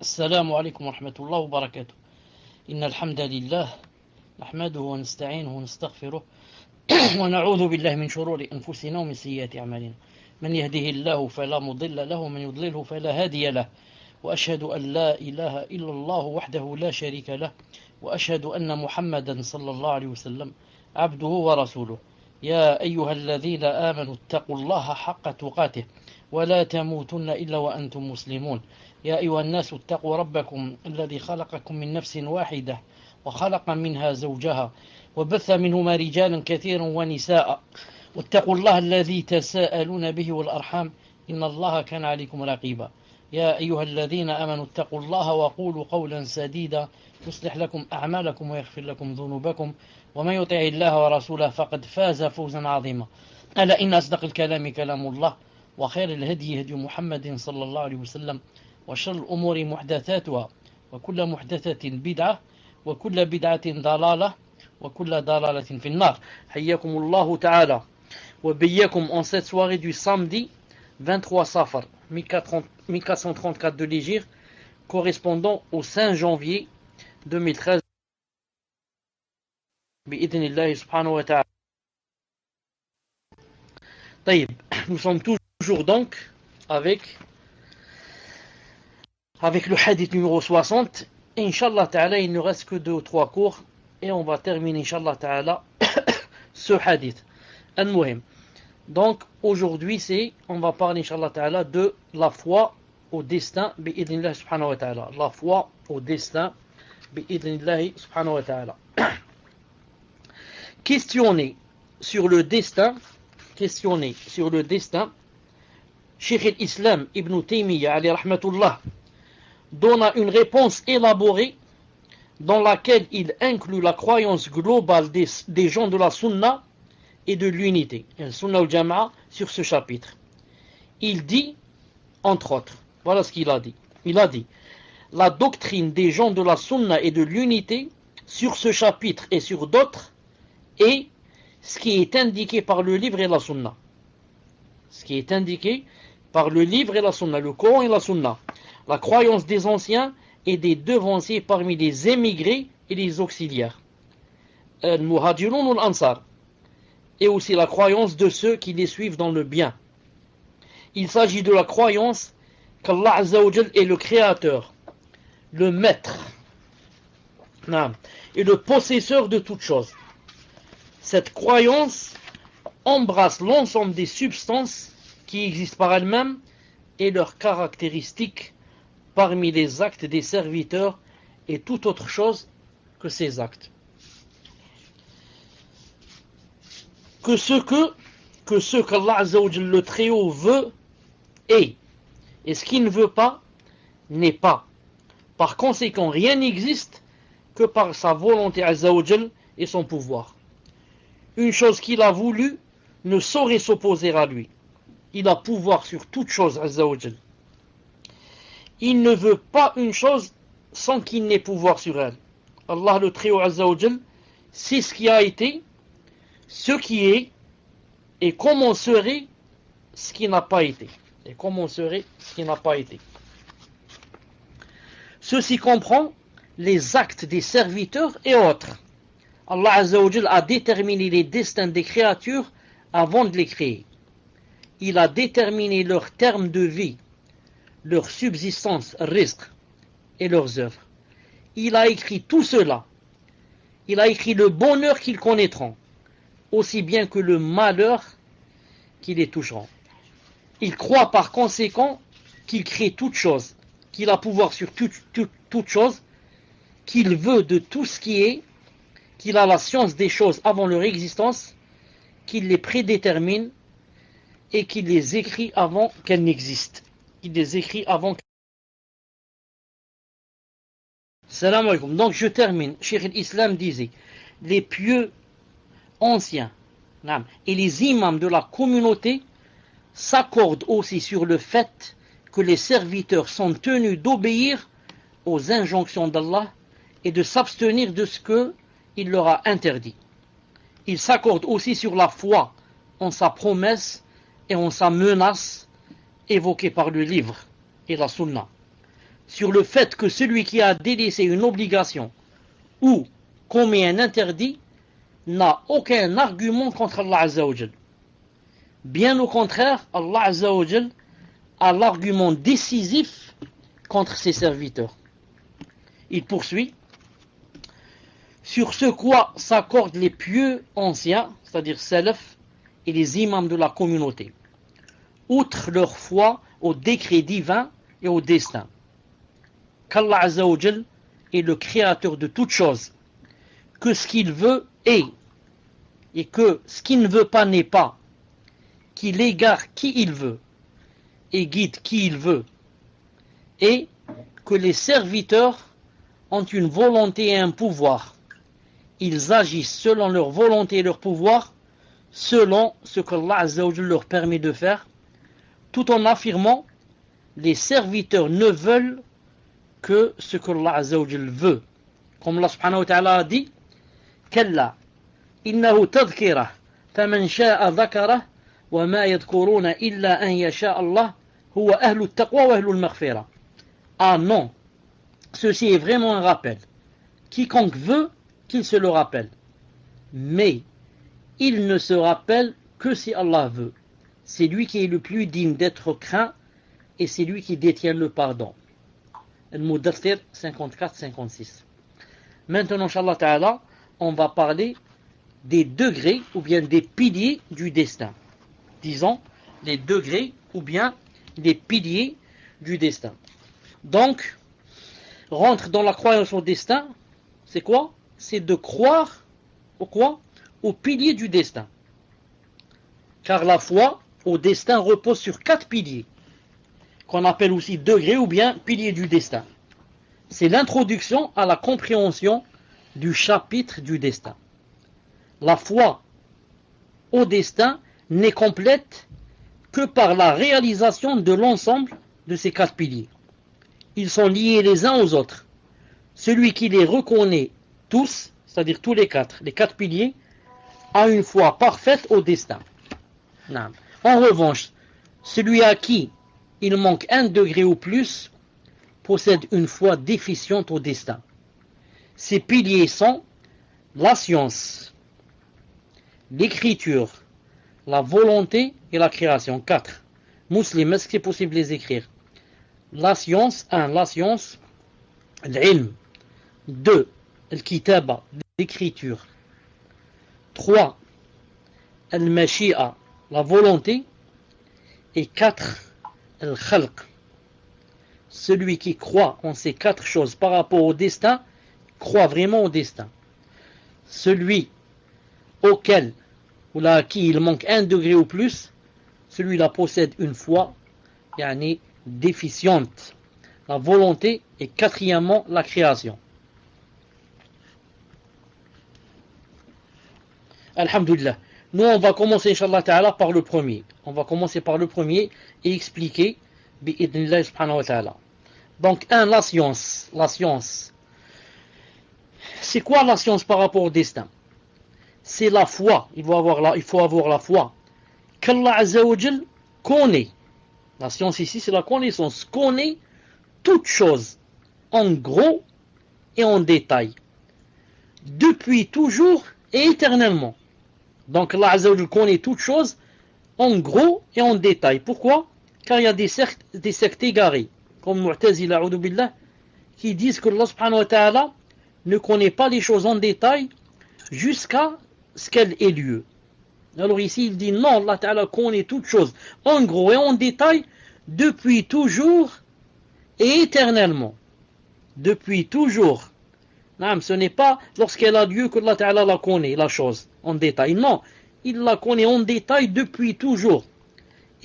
السلام عليكم ورحمة الله وبركاته. إن الحمد لله نحمده ونستعينه ونستغفره ونعوذ بالله من شرور أنفسنا ومن سيئات أعمالنا. من يهده الله فلا مضل له ومن يضلله فلا هادي له، وأشهد أن لا إله إلا الله وحده لا شريك له، وأشهد أن محمدا صلى الله عليه وسلم عبده ورسوله. يا أيها الذين آمنوا اتقوا الله حق تقاته ولا تموتن إلا وأنتم مسلمون. يا أيها الناس اتقوا ربكم الذي خلقكم من نفس واحدة وخلق منها زوجها وبث منهما رجالا كثيرا ونساء، واتقوا الله الذي تساءلون به والأرحام إن الله كان عليكم رقيبا. يا أيها الذين آمنوا اتقوا الله وقولوا قولا سديدا يصلح لكم أعمالكم ويغفر لكم ذنوبكم، ومن يطع الله ورسوله فقد فاز فوزا عظيما. ألا إن أصدق الكلام كلام الله، وخير الهدي هدي محمد صلى الله عليه وسلم، وشر الأمور محدثاتها، وكل محدثة بدعة، وكل بدعة ضلالة، وكل ضلالة في النار. حياكم الله تعالى وبياكم en cette soirée du samedi 23 Safar 1434 de l'Hégire, correspondant au 5 janvier 2013 بإذن الله سبحانه وتعالى. طيب, nous sommes toujours donc avec le hadith numéro 60. Et Inch'Allah Ta'ala, il ne reste que 2 ou 3 cours et on va terminer Inch'Allah Ta'ala ce hadith. Al-Muhim. Donc aujourd'hui on va parler Inch'Allah Ta'ala de la foi au destin bi'idhnillah subhanahu wa ta'ala. La foi au destin bi'idhnillah subhanahu wa ta'ala. Questionner sur le destin, Cheikh al-Islam Ibn Taymiyyah alayhi rahmatullah donne une réponse élaborée dans laquelle il inclut la croyance globale des gens de la Sunna et de l'unité, le Sunna al Jama'a, sur ce chapitre. Il dit, entre autres, voilà ce qu'il a dit. Il a dit, la doctrine des gens de la Sunna et de l'unité sur ce chapitre et sur d'autres est ce qui est indiqué par le livre et la Sunna. Ce qui est indiqué par le livre et la Sunna, le Coran et la Sunna. La croyance des anciens et des devanciers parmi les émigrés et les auxiliaires. Al-Muhajirun ou al-Ansar. Et aussi la croyance de ceux qui les suivent dans le bien. Il s'agit de la croyance qu'Allah Azza wa Jal est le créateur, le maître et le possesseur de toutes choses. Cette croyance embrasse l'ensemble des substances qui existent par elles-mêmes et leurs caractéristiques parmi les actes des serviteurs et toute autre chose que ces actes. Que ce qu'Allah Azza wa Jal, le Très-Haut, veut est, et ce qu'il ne veut pas n'est pas. Par conséquent, rien n'existe que par sa volonté Azza wa Jal et son pouvoir. Une chose qu'il a voulu ne saurait s'opposer à lui. Il a pouvoir sur toute chose Azza wa Jal. Il ne veut pas une chose sans qu'il n'ait pouvoir sur elle. Allah le Très-Haut Azza wa Jal sait ce qui a été, ce qui est, et comment serait ce qui n'a pas été. Ceci comprend les actes des serviteurs et autres. Allah Azza wa Jal a déterminé les destins des créatures avant de les créer. Il a déterminé leurs termes de vie, leur subsistance, rizq, et leurs œuvres. Il a écrit tout cela. Il a écrit le bonheur qu'ils connaîtront, aussi bien que le malheur qui les toucheront. Il croit par conséquent qu'il crée toute chose, qu'il a pouvoir sur toute chose, qu'il veut de tout ce qui est, qu'il a la science des choses avant leur existence, qu'il les prédétermine et qu'il les écrit avant qu'elles n'existent. Salam alaikum. Donc je termine. Cheikh al-Islam disait, les pieux anciens et les imams de la communauté s'accordent aussi sur le fait que les serviteurs sont tenus d'obéir aux injonctions d'Allah et de s'abstenir de ce qu'il leur a interdit. Ils s'accordent aussi sur la foi en sa promesse et en sa menace évoquée par le livre et la sunna. sur le fait que celui qui a délaissé une obligation ou commis un interdit n'a aucun argument contre Allah Azza wa Jal. Bien au contraire, Allah Azza wa Jal a l'argument décisif contre ses serviteurs. Il poursuit: sur ce quoi s'accordent les pieux anciens, c'est-à-dire salaf et les imams de la communauté, outre leur foi au décret divin et au destin, qu'Allah Azza wa Jal est le créateur de toutes choses, que ce qu'il veut est, et que ce qu'il ne veut pas n'est pas, qu'il égare qui il veut, et guide qui il veut, et que les serviteurs ont une volonté et un pouvoir. Ils agissent selon leur volonté et leur pouvoir, selon ce que Allah Azza wa Jal leur permet de faire, tout en affirmant: les serviteurs ne veulent que ce que Allah Azza wa Jal veut. Comme Allah subhanahu wa ta'ala a dit: Kalla, innahu tadhkira, faman sha'a dhakara, wa ma yadhkuruna illa an yasha Allah, huwa ahlu at-taqwa wa ahlu al-maghfira. Ah non, ceci est vraiment un rappel. Quiconque veut qu'il se le rappelle. Mais il ne se rappelle que si Allah veut. C'est lui qui est le plus digne d'être craint et c'est lui qui détient le pardon. Al-Mudaththir 54-56. Maintenant, Inch'Allah Ta'ala, on va parler des degrés ou bien des piliers du destin. Disons, les degrés ou bien les piliers du destin. Donc, rentre dans la croyance au destin, c'est quoi? C'est de croire au quoi? Au pilier du destin. Car la foi au destin repose sur 4 piliers, qu'on appelle aussi degrés ou bien piliers du destin. C'est l'introduction à la compréhension du chapitre du destin. La foi au destin n'est complète que par la réalisation de l'ensemble de ces 4 piliers. Ils sont liés les uns aux autres. Celui qui les reconnaît tous, c'est-à-dire tous les 4 piliers, a une foi parfaite au destin. En revanche, celui à qui il manque un degré ou plus possède une foi déficiente au destin. Ces piliers sont la science, l'écriture, la volonté et la création. 4. Muslim, est-ce que c'est possible de les écrire? La science, 1. La science, l'ilm. 2. Al-kitaba, l'écriture. 3. Al-mashi'a, la volonté. Et 4. Al-khalq. Celui qui croit en ces 4 choses par rapport au destin, croit vraiment au destin. Celui auquel ou là à qui il manque un degré ou plus, celui-là possède une foi déficiente. La volonté et 4e la création. Alhamdulillah. Nous on va commencer Inch'Allah Ta'ala par le premier. On va commencer par le premier et expliquer bi'idhnillah subhanahu wa ta'ala. Donc 1. La science. La science. C'est quoi la science par rapport au destin? C'est la foi. Il faut avoir la foi qu'Allah Azza wa Jal connaît. La science ici, c'est la connaissance. Connaît toutes choses, en gros et en détail, depuis toujours et éternellement. Donc Allah Azza wa Jal connaît toutes choses, en gros et en détail. Pourquoi? Car il y a des sectes égarés, comme Mu'tazila, a'udhu billah, qui disent que Allah subhanahu wa ta'ala ne connaît pas les choses en détail jusqu'à ce qu'elles aient lieu. Alors ici il dit non, Allah Ta'ala connaît toutes choses en gros et en détail depuis toujours et éternellement. Depuis toujours. Non, ce n'est pas lorsqu'elle a lieu que Allah Ta'ala la connaît, la chose, en détail. Non, il la connaît en détail depuis toujours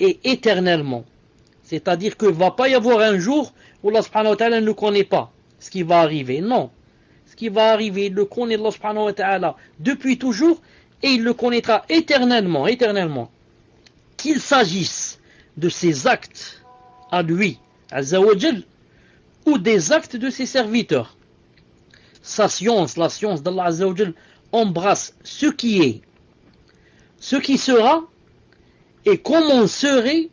et éternellement. C'est-à-dire qu'il ne va pas y avoir un jour où Allah subhanahu wa ta'ala ne connaît pas ce qui va arriver. Non. Ce qui va arriver, il le connaît Allah subhanahu wa ta'ala depuis toujours et il le connaîtra éternellement, éternellement. Qu'il s'agisse de ses actes à lui, Azza wa Jal, ou des actes de ses serviteurs. Sa science, la science d'Allah Azza wa Jal, embrasse ce qui est, ce qui sera, et comment serait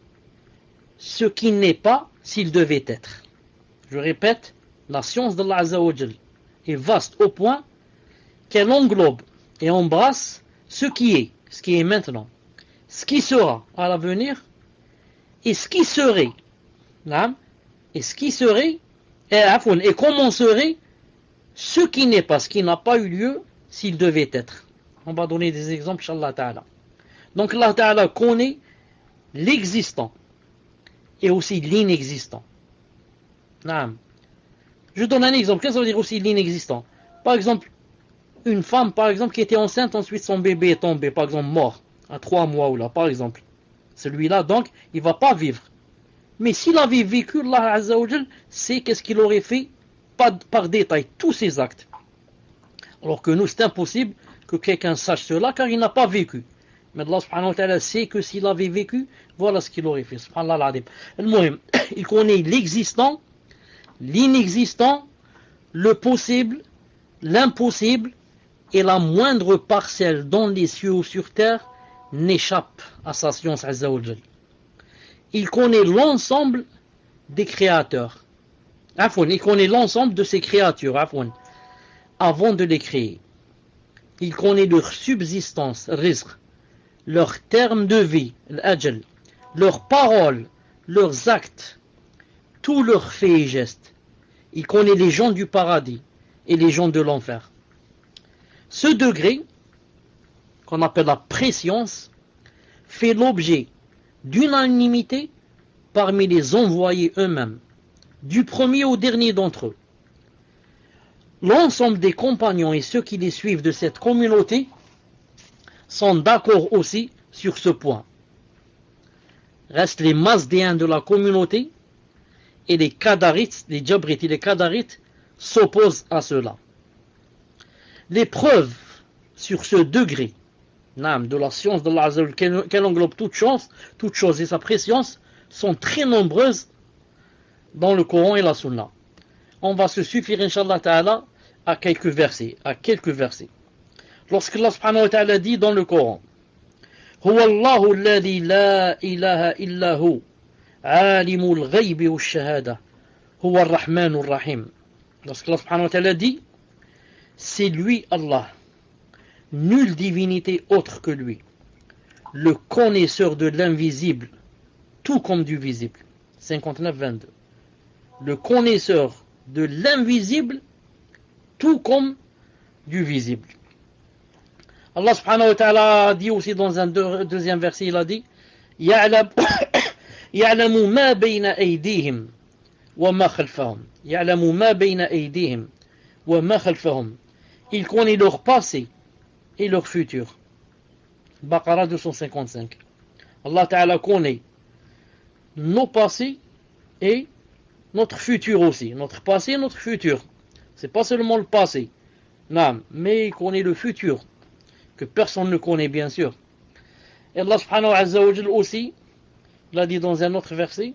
ce qui n'est pas s'il devait être. Je répète, la science d'Allah Azza wa Jal est vaste au point qu'elle englobe et embrasse ce qui est maintenant, ce qui sera à l'avenir et ce qui serait, et ce qui serait, et comment serait ce qui n'est pas, ce qui n'a pas eu lieu s'il devait être. On va donner des exemples, Inch'Allah Ta'ala. Donc Allah Ta'ala connaît l'existant et aussi l'inexistant. Je donne un exemple. Qu'est-ce que ça veut dire aussi l'inexistant? Par exemple, une femme, par exemple, qui était enceinte, ensuite son bébé est tombé, par exemple, mort, à 3 mois ou là, par exemple. Celui-là, donc, il ne va pas vivre. Mais s'il avait vécu, Allah Azza wa Jal sait qu'est-ce qu'il aurait fait par détail, tous ses actes. Alors que nous, c'est impossible que quelqu'un sache cela, car il n'a pas vécu. Mais Allah subhanahu wa ta'ala sait que s'il avait vécu, voilà ce qu'il aurait fait. Subhanallah al-Adim. Al-Muhim, il connaît l'existant, l'inexistant, le possible, l'impossible, et la moindre parcelle dans les cieux ou sur terre n'échappe à sa science Azza wa Jal. Il connaît l'ensemble des créateurs. Il connaît l'ensemble de ces créatures avant de les créer. Il connaît leur subsistance, rizq, leurs termes de vie, l'ajal, leurs paroles, leurs actes, tous leurs faits et gestes. Il connaît les gens du paradis et les gens de l'enfer. Ce degré, qu'on appelle la préscience, fait l'objet d'unanimité parmi les envoyés eux-mêmes, du premier au dernier d'entre eux. L'ensemble des compagnons et ceux qui les suivent de cette communauté sont d'accord aussi sur ce point. Restent les Mazdéens de la communauté et les Qadarites, les Jabrites et les Qadarites s'opposent à cela. Les preuves sur ce degré de la science d'Allah Azza wa Jal, qu'elle englobe toute chose et sa préscience, sont très nombreuses dans le Coran et la Sunna. On va se suffire, Inch'Allah Ta'ala, à quelques versets. Lorsque Allah subhanahu wa ta'ala dit dans le Coran, Huwa Allahu alladhi la ilaha illa hu, alimul ghaybi wa shahada, huwa ar-Rahmanur Rahim. Lorsque Allah subhanahu wa ta'ala dit, c'est lui Allah, nulle divinité autre que lui, le connaisseur de l'invisible, tout comme du visible. 59-22. Le connaisseur de l'invisible, tout comme du visible. Allah subhanahu wa ta'ala a dit aussi dans un deuxième verset, il a dit يَعْلَمُ مَا بَيْنَ أَيْدِيهِمْ وَمَا خَلْفَهُمْ يَعْلَمُ مَا بَيْنَ أَيْدِيهِمْ وَمَا خَلْفَهُمْ. Il connaît leur passé et leur futur. Baqara 255. Allah ta'ala connaît nos passés et notre futur aussi. Notre passé et notre futur. C'est pas seulement le passé, mais il connaît le futur, que personne ne connaît bien sûr. Et Allah subhanahu wa ta'ala aussi, il a dit dans un autre verset,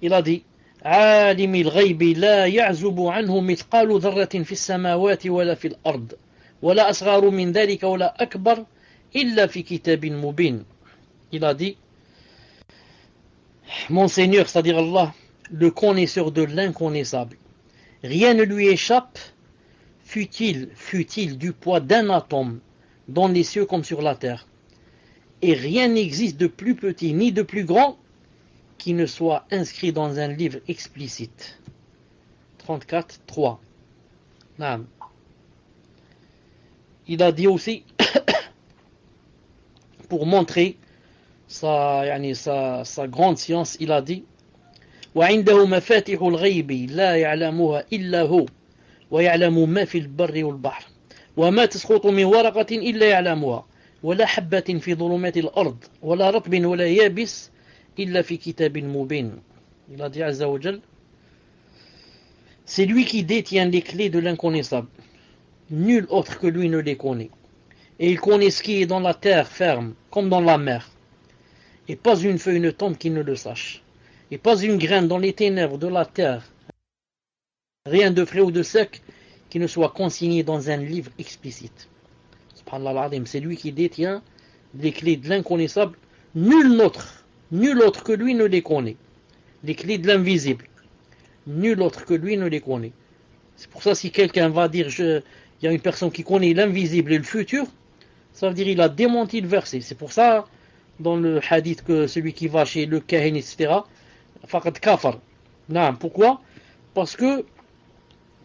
il a dit عالم الغيب لا يعزب عنه مثقال ذرة في السماوات ولا في الأرض ولا أصغر من ذلك ولا أكبر إلا في كتاب مبين. Il a dit, mon Seigneur, c'est-à-dire Allah, le connaisseur de l'inconnaissable, rien ne lui échappe, fût-il du poids d'un atome dans les cieux comme sur la terre, et rien n'existe de plus petit ni de plus grand qui ne soit inscrit dans un livre explicite. 34.3. Il a dit aussi, pour montrer sa grande science, il a dit وعنده مفاتح الغيب لا يعلمها إلا هو ويعلم ما في البر والبحر وما تسقط من ورقة إلا يعلمها ولا حبة في ظلمات الأرض ولا رطب ولا يابس إلا في كتاب مبين. Il a dit Azza wa Jal, c'est lui qui détient les clés de l'inconnaissable. Nul autre que lui ne les connaît. Et il connaît ce qui est dans la terre ferme, comme dans la mer. Et pas une feuille ne tombe qui ne le sache. Et pas une graine dans les ténèbres de la terre. Rien de frais ou de sec qui ne soit consigné dans un livre explicite. Subhanallah al-Azim, c'est lui qui détient les clés de l'inconnaissable. Nul autre que lui ne les connaît. les clés de l'invisible. Nul autre que lui ne les connaît. C'est pour ça si quelqu'un va dire il y a une personne qui connaît l'invisible et le futur, ça veut dire il a démenti le verset. C'est pour ça dans le hadith que celui qui va chez le kahin, etc., faqad kafar. Non, pourquoi? Parce que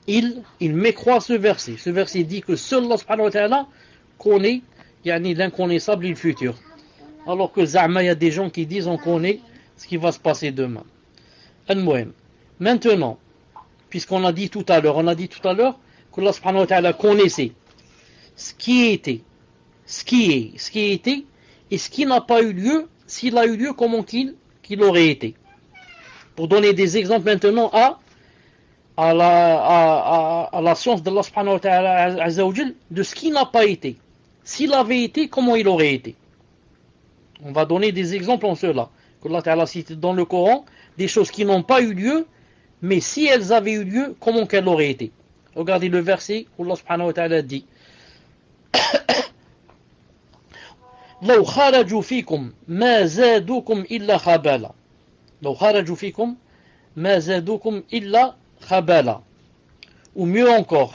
il mécroit ce verset. Ce verset dit que seul Allah subhanahu wa ta'ala connaît l'inconnaissable et le futur. Alors que Za'ma, il y a des gens qui disent on connaît ce qui va se passer demain. Maintenant, puisqu'on a dit tout à l'heure, que Allah subhanahu wa ta'ala connaissait ce qui était, ce qui était, et ce qui n'a pas eu lieu, s'il a eu lieu, comment qu'il aurait été. Pour donner des exemples maintenant à la science d'Allah subhanahu wa ta'ala azawajal, de ce qui n'a pas été. S'il avait été, comment il aurait été. On va donner des exemples en cela. Que Allah ta'ala cite dans le Coran, des choses qui n'ont pas eu lieu, mais si elles avaient eu lieu, comment qu'elles auraient été. Regardez le verset où Allah subhanahu wa ta'ala dit لو خرجوا فيكم ما زادوكم إلا خبالا لو خرجوا فيكم ما زادوكم إلا خبالا ou mieux encore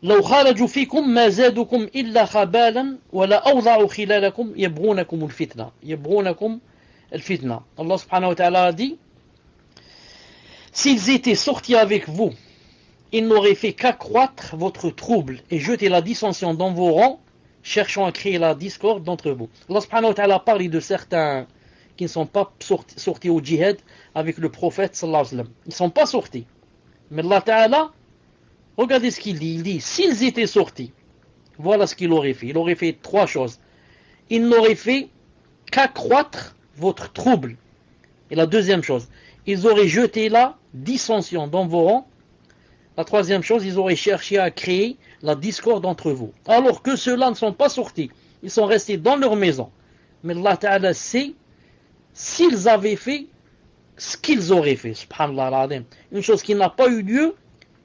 لو خرجوا فيكم ما زادوكم إلا خبالا ولا أوضعوا خلالكم يبغونكم الفتنة Allah subhanahu wa ta'ala a dit s'ils étaient sortis avec vous ils n'auraient fait qu'accroître votre trouble et jeter la dissension dans vos rangs cherchant à créer la discorde d'entre vous. Allah subhanahu wa ta'ala parle de certains qui ne sont pas sortis au djihad avec le prophète sallallahu alayhi wa sallam. Ils ne sont pas sortis. Mais Allah ta'ala, regardez ce qu'il dit. Il dit, s'ils étaient sortis, voilà ce qu'il aurait fait. Il aurait fait trois choses. Il n'aurait fait qu'accroître votre trouble. Et la deuxième chose, ils auraient jeté la dissension dans vos rangs. La troisième chose, ils auraient cherché à créer la discorde entre vous. Alors que ceux-là ne sont pas sortis. Ils sont restés dans leur maison. Mais Allah Ta'ala sait s'ils avaient fait ce qu'ils auraient fait. Subhanallah al-Azim. Une chose qui n'a pas eu lieu,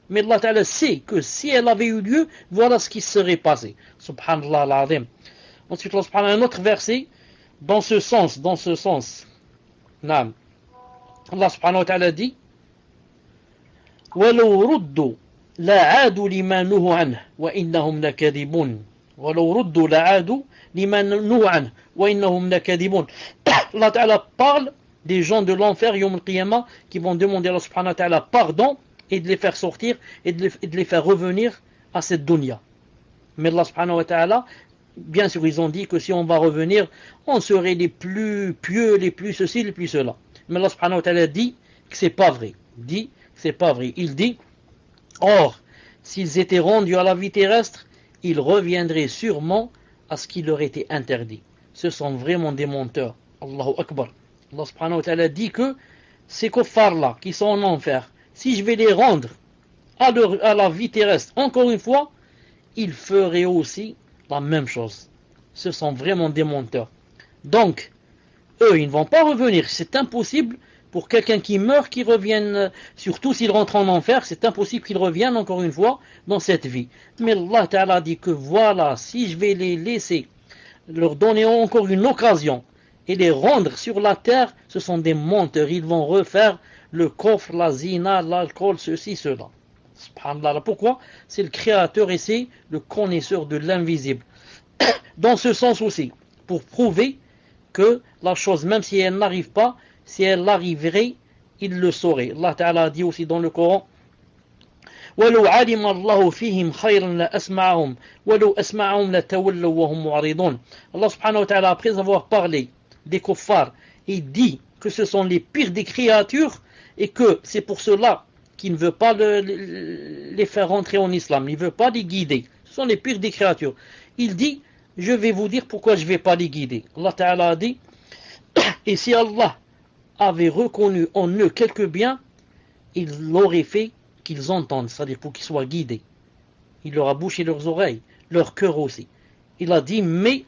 mais Allah Ta'ala sait que si elle avait eu lieu, voilà ce qui serait passé. Subhanallah al-Azim. Ensuite, Allah subhanahu un autre verset, dans ce sens. Naam. Allah subhanahu wa ta'ala dit وَلَوْ رُدُّوا لَعَادُوا لِمَا نُهُوا عَنْهُ وَإِنَّهُمْ لَكَاذِبُونَ وَلَوْ رُدُّوا لَعَادُوا لِمَا نُهُوا عَنْهُ وَإِنَّهُمْ لَكَاذِبُونَ Allah Ta'ala parle des gens de l'enfer Yawm al-Qiyamah qui vont demander à Allah subhanahu wa ta'ala pardon et de les faire sortir et de les faire revenir à cette dunya. Mais Allah subhanahu wa ta'ala, bien sûr ils ont dit que si on va revenir on serait les plus pieux, les plus ceci, les plus cela. Mais Allah subhanahu wa ta'ala dit que c'est pas vrai. Il dit or s'ils étaient rendus à la vie terrestre ils reviendraient sûrement à ce qui leur était interdit. Ce sont vraiment des menteurs. Allahu Akbar. Allah subhanahu wa ta'ala dit que ces kuffars là qui sont en enfer, si je vais les rendre à la vie terrestre encore une fois, ils feraient aussi la même chose. Ce sont vraiment des menteurs. Donc eux ils ne vont pas revenir. C'est impossible pour quelqu'un qui meurt, qui revienne, surtout s'il rentre en enfer, c'est impossible qu'il revienne encore une fois dans cette vie. Mais Allah Ta'ala dit que voilà, si je vais les laisser, leur donner encore une occasion et les rendre sur la terre, ce sont des menteurs. Ils vont refaire le coffre, la zina, l'alcool, ceci, cela. Subhanallah. Pourquoi? C'est le créateur et c'est le connaisseur de l'invisible. Dans ce sens aussi, pour prouver que la chose, même si elle n'arrive pas, si elle arriverait, il le saurait. Allah Ta'ala a dit aussi dans le Coran وَلَوْ عَلِمَ اللَّهُ فِيهِمْ خَيْرًا لَأَسْمَعَهُمْ وَلَوْ أَسْمَعَهُمْ لَتَوَلَّوْا وَهُمْ مُعْرِضُونَ. Allah subhanahu wa ta'ala, après avoir parlé des kuffars, il dit que ce sont les pires des créatures et que c'est pour cela qu'il ne veut pas les faire rentrer en islam, il ne veut pas les guider. Ce sont les pires des créatures. Il dit, je vais vous dire pourquoi je ne vais pas les guider. Allah Ta'ala a dit, et si Allah avait reconnu en eux quelques biens, il l'aurait fait qu'ils entendent, c'est-à-dire pour qu'ils soient guidés. Il leur a bouché leurs oreilles, leur cœur aussi. Il a dit, mais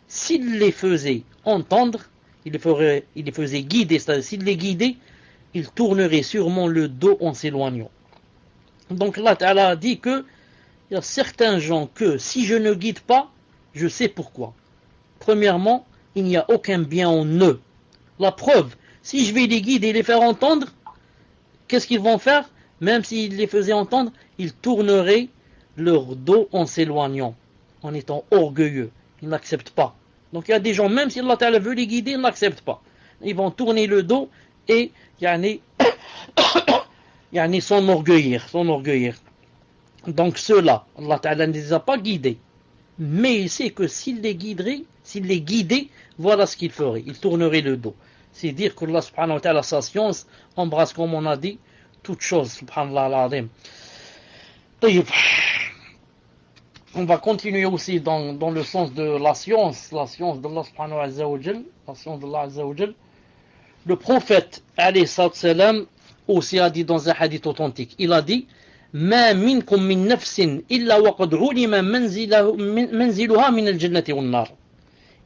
s'il les faisait entendre, il les faisait guider, c'est-à-dire s'il les guidait, il tournerait sûrement le dos en s'éloignant. Donc Allah Ta'ala a dit que il y a certains gens que si je ne guide pas, je sais pourquoi. Premièrement, il n'y a aucun bien en eux. La preuve, Si je vais les guider et les faire entendre, qu'est-ce qu'ils vont faire? Même s'ils les faisaient entendre, ils tourneraient leur dos en s'éloignant, en étant orgueilleux. Ils n'acceptent pas. Donc il y a des gens, même si Allah Ta'ala veut les guider, ils n'acceptent pas. Ils vont tourner le dos et s'enorgueillir. Donc ceux-là, Allah Ta'ala ne les a pas guidés. Mais il sait que s'il les guidait, voilà ce qu'il ferait. Il tournerait le dos. C'est dire que Allah subhanahu wa ta'ala, sa science, embrasse, comme on a dit, toutes choses, subhanallah al-azim. On va continuer aussi dans le sens de la science d'Allah subhanahu wa ta'ala, la science d'Allah azza wa jal. Le prophète, alayhi salam, aussi a dit dans un hadith authentique, il a dit, ما منكم من نفس إلا وقد علم منزلها من الجنة والنار.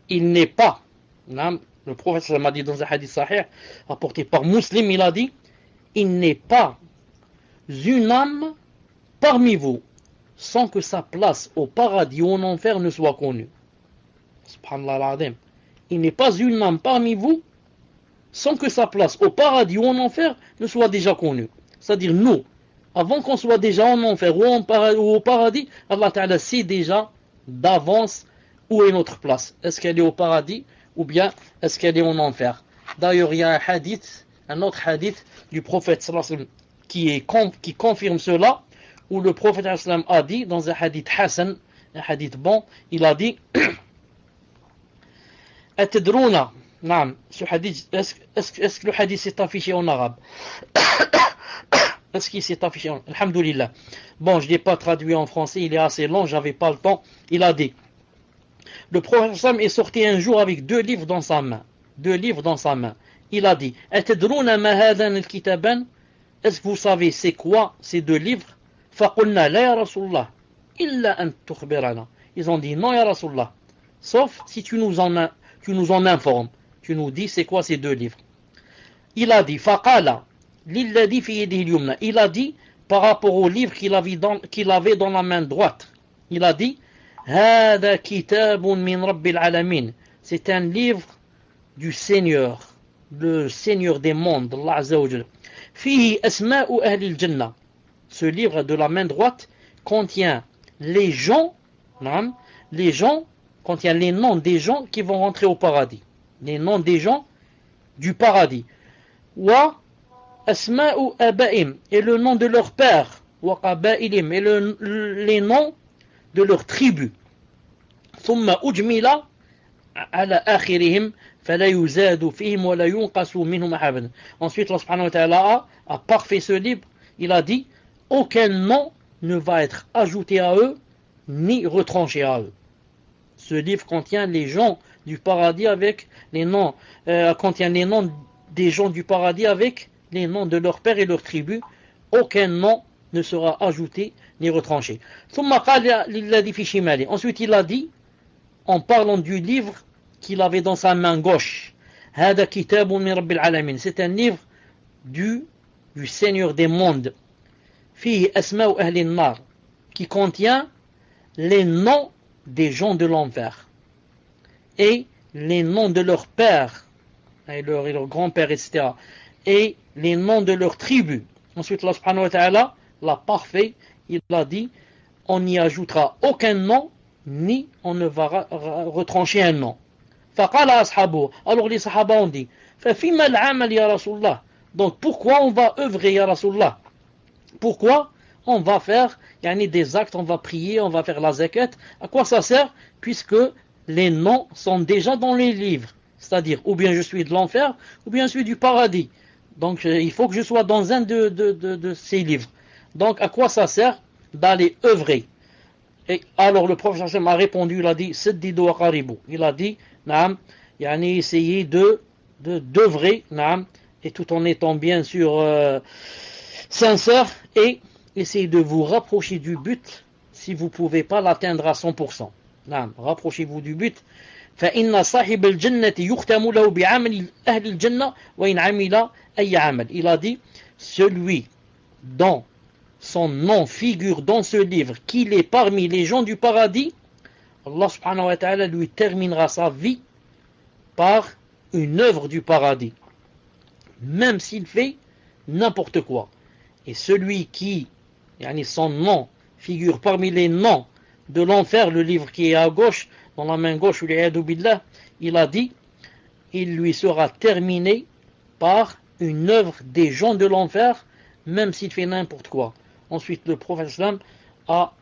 Il n'est pas, le prophète m'a dit dans un hadith sahih rapporté par Muslim, il a dit, il n'est pas une âme parmi vous sans que sa place au paradis ou en enfer ne soit connue. Subhanallah al-azim. Il n'est pas une âme parmi vous sans que sa place au paradis ou en enfer ne soit déjà connue. C'est-à-dire nous, avant qu'on soit déjà en enfer ou au paradis, Allah Ta'ala sait déjà d'avance où est notre place. Est-ce qu'elle est au paradis ou bien est-ce qu'elle est en enfer? D'ailleurs, il y a un autre hadith du prophète qui confirme cela, où le prophète a dit, dans un hadith Hassan, un hadith bon, il a dit Atadrouna, ce hadith, est-ce que le hadith s'est affiché en arabe? Est-ce qu'il s'est affiché en... Alhamdulillah. Bon, je ne l'ai pas traduit en français, il est assez long, j'avais pas le temps. Il a dit, le prophète est sorti un jour avec deux livres dans sa main. Il a dit, est-ce que vous savez c'est quoi ces deux livres? Ils ont dit non ya Rasulallah, sauf si tu nous en informes, tu nous dis c'est quoi ces deux livres. Il a dit faqala lilladhi fi yadihi al-yumna, il a dit par rapport au livre qu'il avait dans la main droite, il a dit hada kitabun min rabbil alamin, c'est un livre du Seigneur, le Seigneur des mondes, Allah Azza wa Jalla. Fihi asma'u ahli al-jannah, ce livre de la main droite contient les noms des gens qui vont rentrer au paradis, les noms des gens du paradis. Wa asma'u abaim, et le nom de leur père, wa qabailim, et les noms de leur tribu. Thumma ujmila ala akhirihim fala yuzadu fihim wa la yunqasu minhum ahadan. Ensuite, Allah subhanahu wa ta'ala a parfait ce livre. Il a dit, aucun nom ne va être ajouté à eux ni retranché à eux. Ce livre contient les gens du paradis avec les noms, contient les noms des gens du paradis avec les noms de leur père et leur tribu. Aucun nom ne sera ajouté ni retranché. Ensuite il a dit, en parlant du livre qu'il avait dans sa main gauche, c'est un livre du Seigneur des mondes, qui contient les noms des gens de l'enfer et les noms de leur père et leur grand-père, etc., et les noms de leur tribu. Ensuite Allah subhanahu wa ta'ala l'a parfait, il a dit, on n'y ajoutera aucun nom ni on ne va retrancher un nom. Faqala ashabu, alors les sahaba ont dit, fafima al-amal ya Rasulullah, donc pourquoi on va œuvrer ya Rasulullah? Pourquoi on va faire des actes, on va prier, on va faire la zakat? À quoi ça sert? Puisque les noms sont déjà dans les livres, c'est-à-dire ou bien je suis de l'enfer ou bien je suis du paradis. Donc il faut que je sois dans un de ces livres. Donc à quoi ça sert d'aller œuvrer? Et alors le prophète a répondu, il a dit Siddidu wa qaribu, il a dit naam, essayez d'œuvrer, naam, et tout en étant bien sûr sincère, et essayez de vous rapprocher du but si vous ne pouvez pas l'atteindre à 100%. Naam, rapprochez-vous du but. فإن صاحب الجنة يختم له بعمل أهل الجنة وإن عمل أي عمل. Il a dit, celui dont son nom figure dans ce livre, qu'il est parmi les gens du paradis, Allah subhanahu wa ta'ala lui terminera sa vie par une œuvre du paradis. même s'il fait n'importe quoi. Et celui qui, son nom figure parmi les noms de l'enfer, le livre qui est à gauche, dans la main gauche, il a dit, il lui sera terminé par une œuvre des gens de l'enfer, même s'il fait n'importe quoi. Ensuite, le prophète sallam a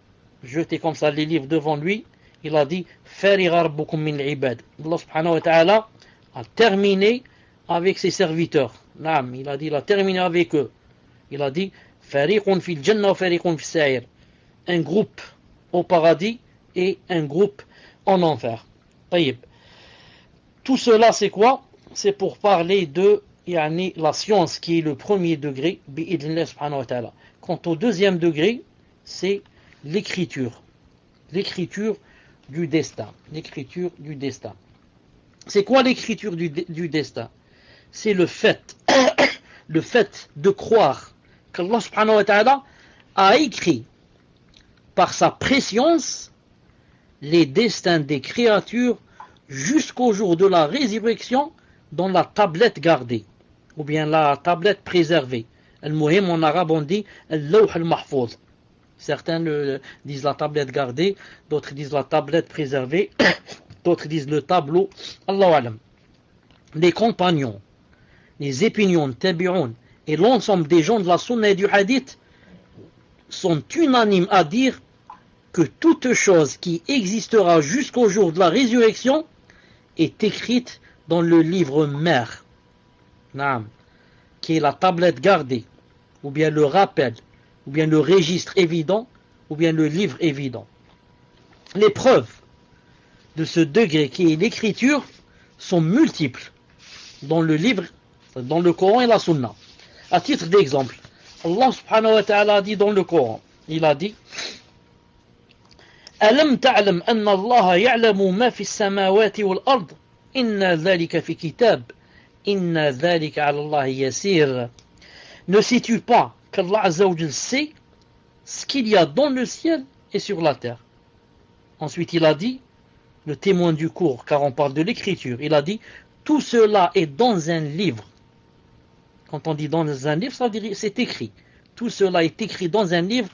jeté comme ça les livres devant lui. Il a dit, Fariga rabbukum min al-ibad. Allah subhanahu wa ta'ala a terminé avec ses serviteurs. Naam, il a dit, il a terminé avec eux. Il a dit, Fariqun fil jannah wa fariqun fis sa'ir. Un groupe au paradis et un groupe en enfer. Taïb. Tout cela, c'est quoi? C'est pour parler de la science qui est le premier degré, bi'idhnillah subhanahu wa ta'ala. Quant au deuxième degré, c'est l'écriture. L'écriture du destin. L'écriture du destin. C'est quoi l'écriture du destin? C'est le fait, le fait de croire qu'Allah subhanahu wa ta'ala a écrit par sa préscience les destins des créatures jusqu'au jour de la résurrection dans la tablette gardée, ou bien la tablette préservée. Al-Muhim en arabe on dit Al-Lawh al-Mahfouz. Certains disent la tablette gardée, d'autres disent la tablette préservée, d'autres disent le tableau. Allahu alam. Les compagnons, les épinions, tabi'un et l'ensemble des gens de la sunna et du hadith sont unanimes à dire que toute chose qui existera jusqu'au jour de la résurrection est écrite dans le livre mère, qui est la tablette gardée, ou bien le rappel, ou bien le registre évident, ou bien le livre évident. Les preuves de ce degré qui est l'écriture sont multiples dans le livre, dans le Coran et la Sunna. À titre d'exemple, Allah subhanahu wa ta'ala a dit dans le Coran, il a dit ألم تعلم أن الله يعلم ما في السماوات والأرض إن ذلك في كتاب إن ذلك على الله يسير. Ne sais-tu pas qu'Allah Azza wa Jal sait ce qu'il y a dans le ciel et sur la terre? Ensuite il a dit, le témoin du cours, car on parle de l'écriture, il a dit, tout cela est dans un livre. Quand on dit dans un livre, ça veut dire c'est écrit. Tout cela est écrit dans un livre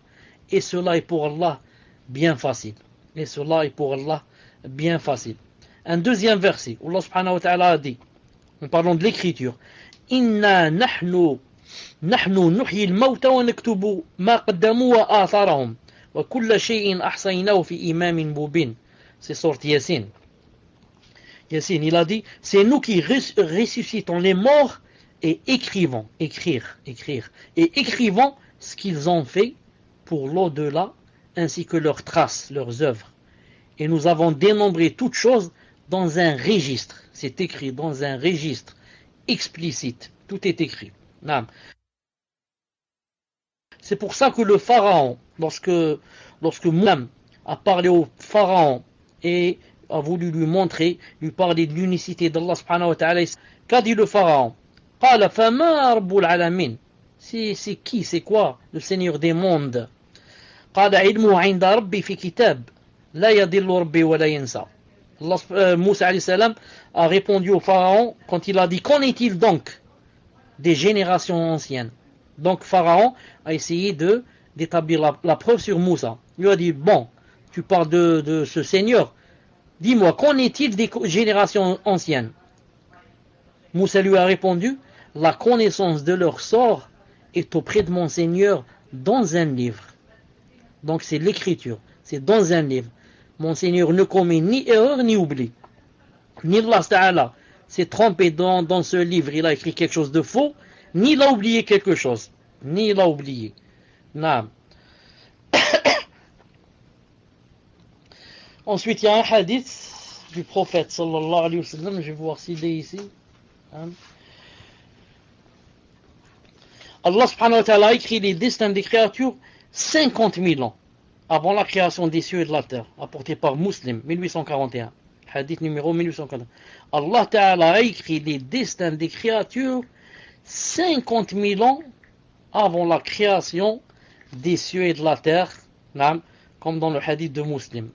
et cela est pour Allah bien facile. Et cela est pour Allah bien facile. Un deuxième verset, où Allah subhanahu wa ta'ala a dit, en parlant de l'écriture, Inna nahnu nuhyi al-mawta wa naktubu ma qaddamu wa atharahum wa kulla shay'in ahsaynahu fi imamin mubin. C'est sorti Yassine. Yassine, il a dit, c'est nous qui ressuscitons les morts et écrivons, écrire, et écrivons ce qu'ils ont fait pour l'au-delà, ainsi que leurs traces, leurs œuvres. Et nous avons dénombré toutes choses dans un registre. C'est écrit dans un registre explicite. Tout est écrit. C'est pour ça que le pharaon, lorsque Moullam a parlé au pharaon et a voulu lui montrer, lui parler de l'unicité d'Allah subhanahu wa ta'ala, qu'a dit le pharaon? Qala fama rabbul alamin. C'est qui, c'est quoi le Seigneur des mondes? Qala ilmu 'inda rabbi fi kitab la yadillu rabbi wa la yansa. Moussa alayhi salam a répondu au pharaon quand il a dit, qu'en est-il donc des générations anciennes? Donc pharaon a essayé d'établir la preuve sur Moussa. Il lui a dit, bon, tu parles de ce Seigneur, dis-moi, qu'en est-il des générations anciennes? Moussa lui a répondu, la connaissance de leur sort est auprès de mon Seigneur dans un livre. Donc c'est l'écriture, c'est dans un livre. Mon Seigneur ne commet ni erreur ni oubli. Ni Allah Ta'ala s'est trompé dans ce livre, il a écrit quelque chose de faux, ni il a oublié quelque chose. Ni il a oublié. Naam. Ensuite, il y a un hadith du prophète sallallahu alayhi wa sallam, je vais voir s'il est ici. Allah subhanahu wa ta'ala a écrit les destins des créatures 50 000 ans avant la création des cieux et de la terre, apporté par Muslim, 1841. Hadith numéro 1841. Allah ta'ala a écrit les destins des créatures 50 000 ans avant la création des cieux et de la terre, comme dans le hadith de Muslim.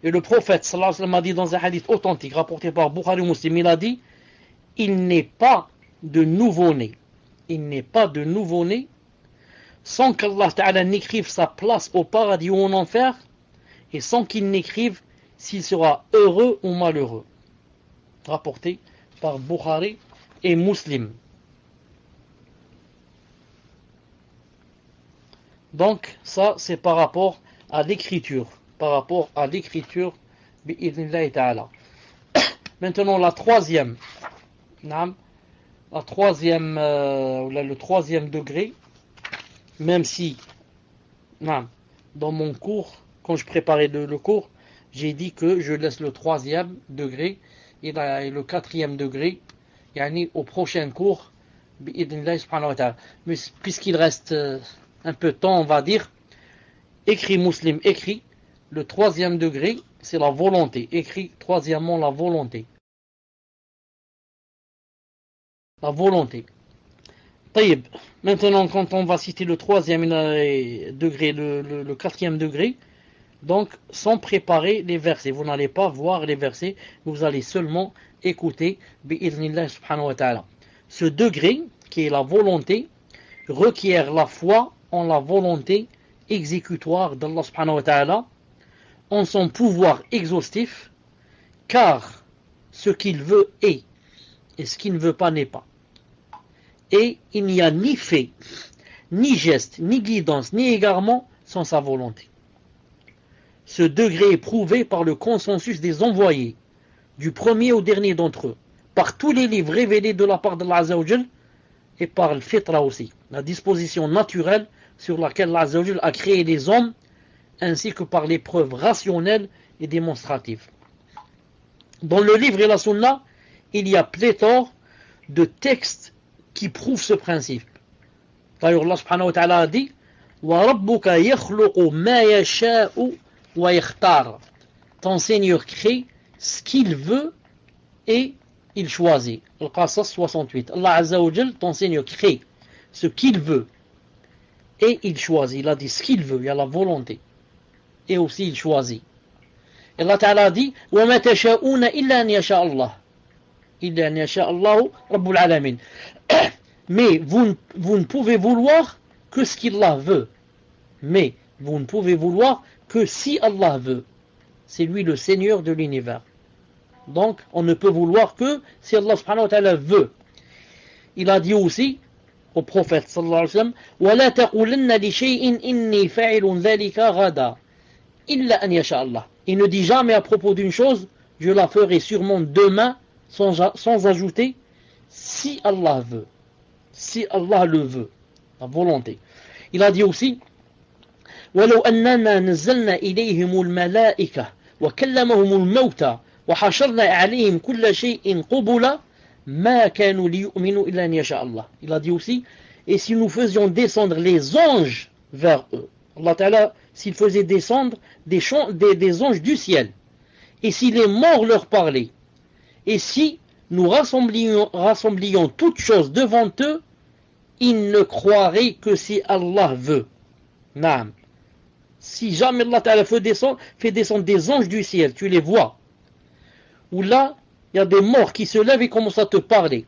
Et le prophète sallallahu alayhi wa sallam a dit dans un hadith authentique rapporté par Bukhari Muslim, il a dit, il n'est pas de nouveau-né il n'est pas de nouveau-né sans qu'Allah Ta'ala n'écrive sa place au paradis ou en enfer, et sans qu'il n'écrive s'il sera heureux ou malheureux. Rapporté par Bukhari et Muslim. Donc ça c'est par rapport à l'écriture. Par rapport à l'écriture, bi'idhnillahi ta'ala. Maintenant le troisième degré, même si dans mon cours, quand je préparais le cours, j'ai dit que je laisse le troisième degré et le quatrième degré au prochain cours, bi'idhnillahi subhanahu wa ta'ala. Mais puisqu'il reste un peu de temps, on va dire, écrit Muslim, écrit, le troisième degré, c'est la volonté. Écrit, troisièmement, la volonté. La volonté. Taïb. Maintenant, quand on va citer le troisième degré, le quatrième degré, donc, sans préparer les versets, vous n'allez pas voir les versets, vous allez seulement écouter, bi'idhnillah subhanahu wa ta'ala. Ce degré, qui est la volonté, requiert la foi en la volonté exécutoire d'Allah subhanahu wa ta'ala, en son pouvoir exhaustif, car ce qu'il veut est, et ce qu'il ne veut pas n'est pas. Et il n'y a ni fait, ni geste, ni guidance, ni égarement sans sa volonté. Ce degré est prouvé par le consensus des envoyés, du premier au dernier d'entre eux, par tous les livres révélés de la part d'Allah Azza wa Jal, et par le fitra aussi, la disposition naturelle sur laquelle Allah Azza wa Jal a créé les hommes, ainsi que par les preuves rationnelles et démonstratives. Dans le livre et la sunna, il y a pléthore de textes qui prouvent ce principe. D'ailleurs, Allah subhanahu wa ta'ala a dit wa rabbuka yakhluqu ma yasha'u wa yakhtar. Ton Seigneur crée ce qu'il veut et il choisit. Al-Qasas 68. Allah Azza wa Jal, ton Seigneur crée ce qu'il veut et il choisit. Il a dit ce qu'il veut, il y a la volonté. Et aussi il choisit. Et Allah Ta'ala dit wa ma tasha'una illa an yasha Allah. Illa an yasha Allahu Rabbul Alamin. Mais vous ne pouvez vouloir que ce qu'Allah veut. Mais vous ne pouvez vouloir que si Allah veut. C'est lui le Seigneur de l'univers. Donc on ne peut vouloir que si Allah subhanahu wa ta'ala veut. Il a dit aussi au prophète sallallahu alayhi wa sallam وَلَا تَقُولَنَّ لِشَيْءٍ إِنِّي فَعِلٌ ذَلِكَ غَدًا إِلَّا أَنْ يَشَاءَ اللَّهُ. Il ne dit jamais à propos d'une chose je la ferai sûrement demain sans ajouter si Allah veut. Si Allah le veut, la volonté. Il a dit aussi وَلَوْ أَنَّنَا نَزَّلْنَا إِلَيْهِمُ الْمَلَائِكَةَ وَكَلَّمَهُمُ الْمَوْتَى وَحَشَرْنَا عَلَيْهِمْ كُلَّ شَيْءٍ قُبُلًا مَا كَانُوا لِيُؤْمِنُوا إِلَّا أَنْ يَشَاءَ اللَّهُ. Il a dit aussi et si nous faisions descendre les anges vers eux, Allah Ta'ala, s'il faisait descendre des anges du ciel, et si les morts leur parlaient, et si nous rassemblions toutes choses devant eux, ils ne croiraient que si Allah veut. Naam. Si jamais Allah Ta'ala fait descendre des anges du ciel, tu les vois, ou là, il y a des morts qui se lèvent et commencent à te parler,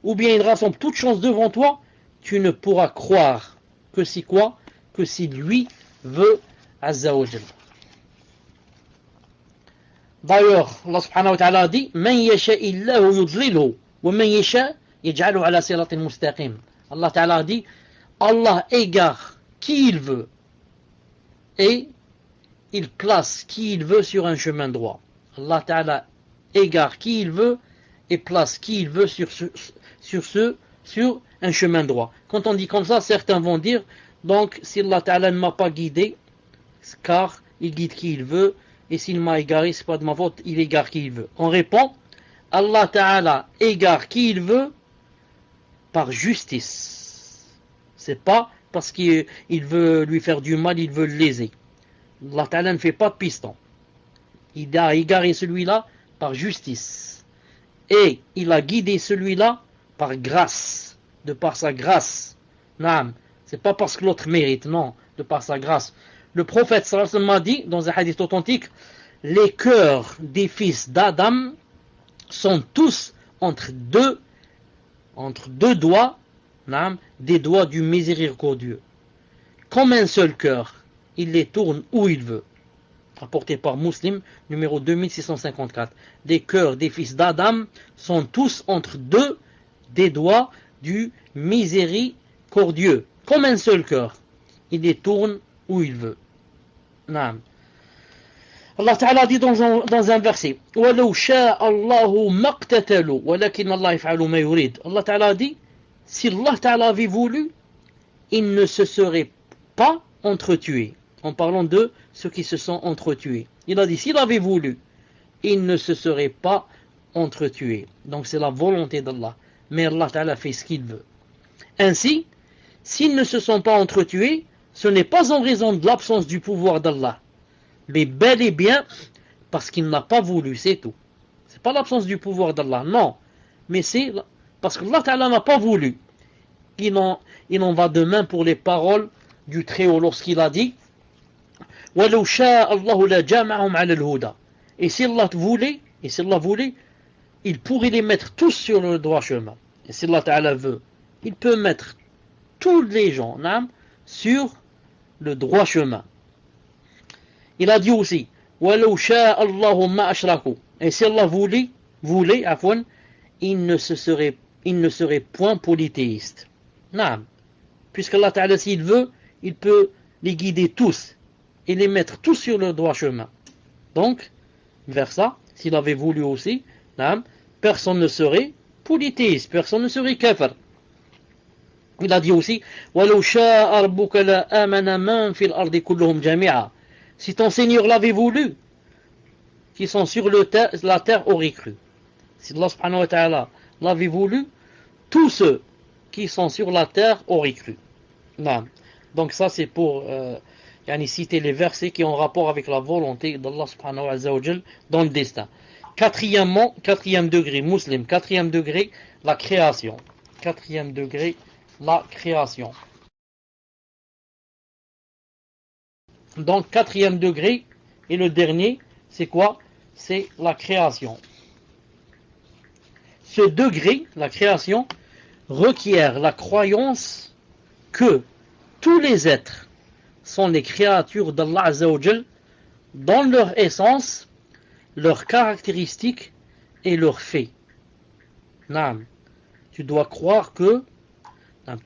ou bien ils rassemblent toutes choses devant toi, tu ne pourras croire que si quoi? Que si lui veut, Azza wa Jal. D'ailleurs, Allah subhanahu wa ta'ala dit Man yasha'illahu yudlilhu wa man yasha' yaj'aluhu ala siratin mustaqim. Allah Ta'ala dit Allah égare qui il veut et il place qui il veut sur un chemin droit. Allah Ta'ala égare qui il veut et place qui il veut sur un chemin droit. Quand on dit comme ça, certains vont dire donc si Allah Ta'ala ne m'a pas guidé, car il guide qui il veut, et s'il m'a égaré, c'est pas de ma faute, il égare qui il veut. On répond Allah Ta'ala égare qui il veut par justice. C'est pas parce qu'il veut lui faire du mal, il veut le léser. Allah Ta'ala ne fait pas de piston. Il a égaré celui-là par justice. Et il a guidé celui-là par grâce, de par sa grâce. Naam. C'est pas parce que l'autre mérite, non, de par sa grâce. Le prophète sallallahu alayhi wa sallam a dit dans un hadith authentique les cœurs des fils d'Adam sont tous entre deux doigts des doigts du miséricordieux. Comme un seul cœur, il les tourne où il veut. Rapporté par Muslim, numéro 2654. Les cœurs des fils d'Adam sont tous entre deux des doigts du miséricordieux. Comme un seul cœur, il les tourne où il veut. Naam. Allah Ta'ala dit dans un verset وَلَوْ شَاءَ اللَّهُ مَقْتَتَلُوا وَلَكِنَّ اللَّهَ يَفْعَلُ مَا يُرِيدُ. Allah Ta'ala dit, si Allah Ta'ala avait voulu, il ne se serait pas entretués, en parlant de ceux qui se sont entretués. Il a dit, s'il avait voulu, il ne se serait pas entretués. Donc c'est la volonté d'Allah. Mais Allah Ta'ala fait ce qu'il veut. Ainsi, s'ils ne se sont pas entretués, ce n'est pas en raison de l'absence du pouvoir d'Allah, mais bel et bien parce qu'il n'a pas voulu, c'est tout. C'est pas l'absence du pouvoir d'Allah, non. Mais c'est parce qu'Allah Ta'ala n'a pas voulu. Il en va de même pour les paroles du Très-Haut lorsqu'il a dit وَلَوْ شَاءَ اللَّهُ لَجَمَعَهُمْ عَلَى الْهُدَى. Et si Allah voulait, il pourrait les mettre tous sur le droit chemin. Et si Allah Ta'ala veut, il peut mettre tous les gens sur le droit chemin. Il a dit aussi وَلَوْ شَاءَ اللَّهُ مَا أَشْرَكُوا. Et si Allah voulait, il ne serait point polythéiste. Puisque Allah Ta'ala, s'il veut, il peut les guider tous et les mettre tous sur le droit chemin. Donc, vers ça, s'il avait voulu aussi, personne ne serait polythéiste, personne ne serait kafir. Il a dit aussi وَلَوْ شَاءَ رَبُّكَ لَآمَنَ مَنْ فِي الْأَرْضِ كُلُّهُمْ جَمِيعًا. Si ton Seigneur l'avait voulu, qui sont sur la terre auraient cru. Si Allah subhanahu wa ta'ala l'avait voulu, tous ceux qui sont sur la terre auraient cru. Donc ça c'est pour citer les versets qui ont rapport avec la volonté d'Allah subhanahu wa ta'ala dans le destin. Quatrième degré, Muslim, quatrième degré, la création. Quatrième degré, la création. Donc quatrième degré, et le dernier, c'est quoi? C'est la création. Ce degré, la création, requiert la croyance que tous les êtres sont les créatures d'Allah Azza wa Jal dans leur essence, leurs caractéristiques et leurs faits. Tu dois croire que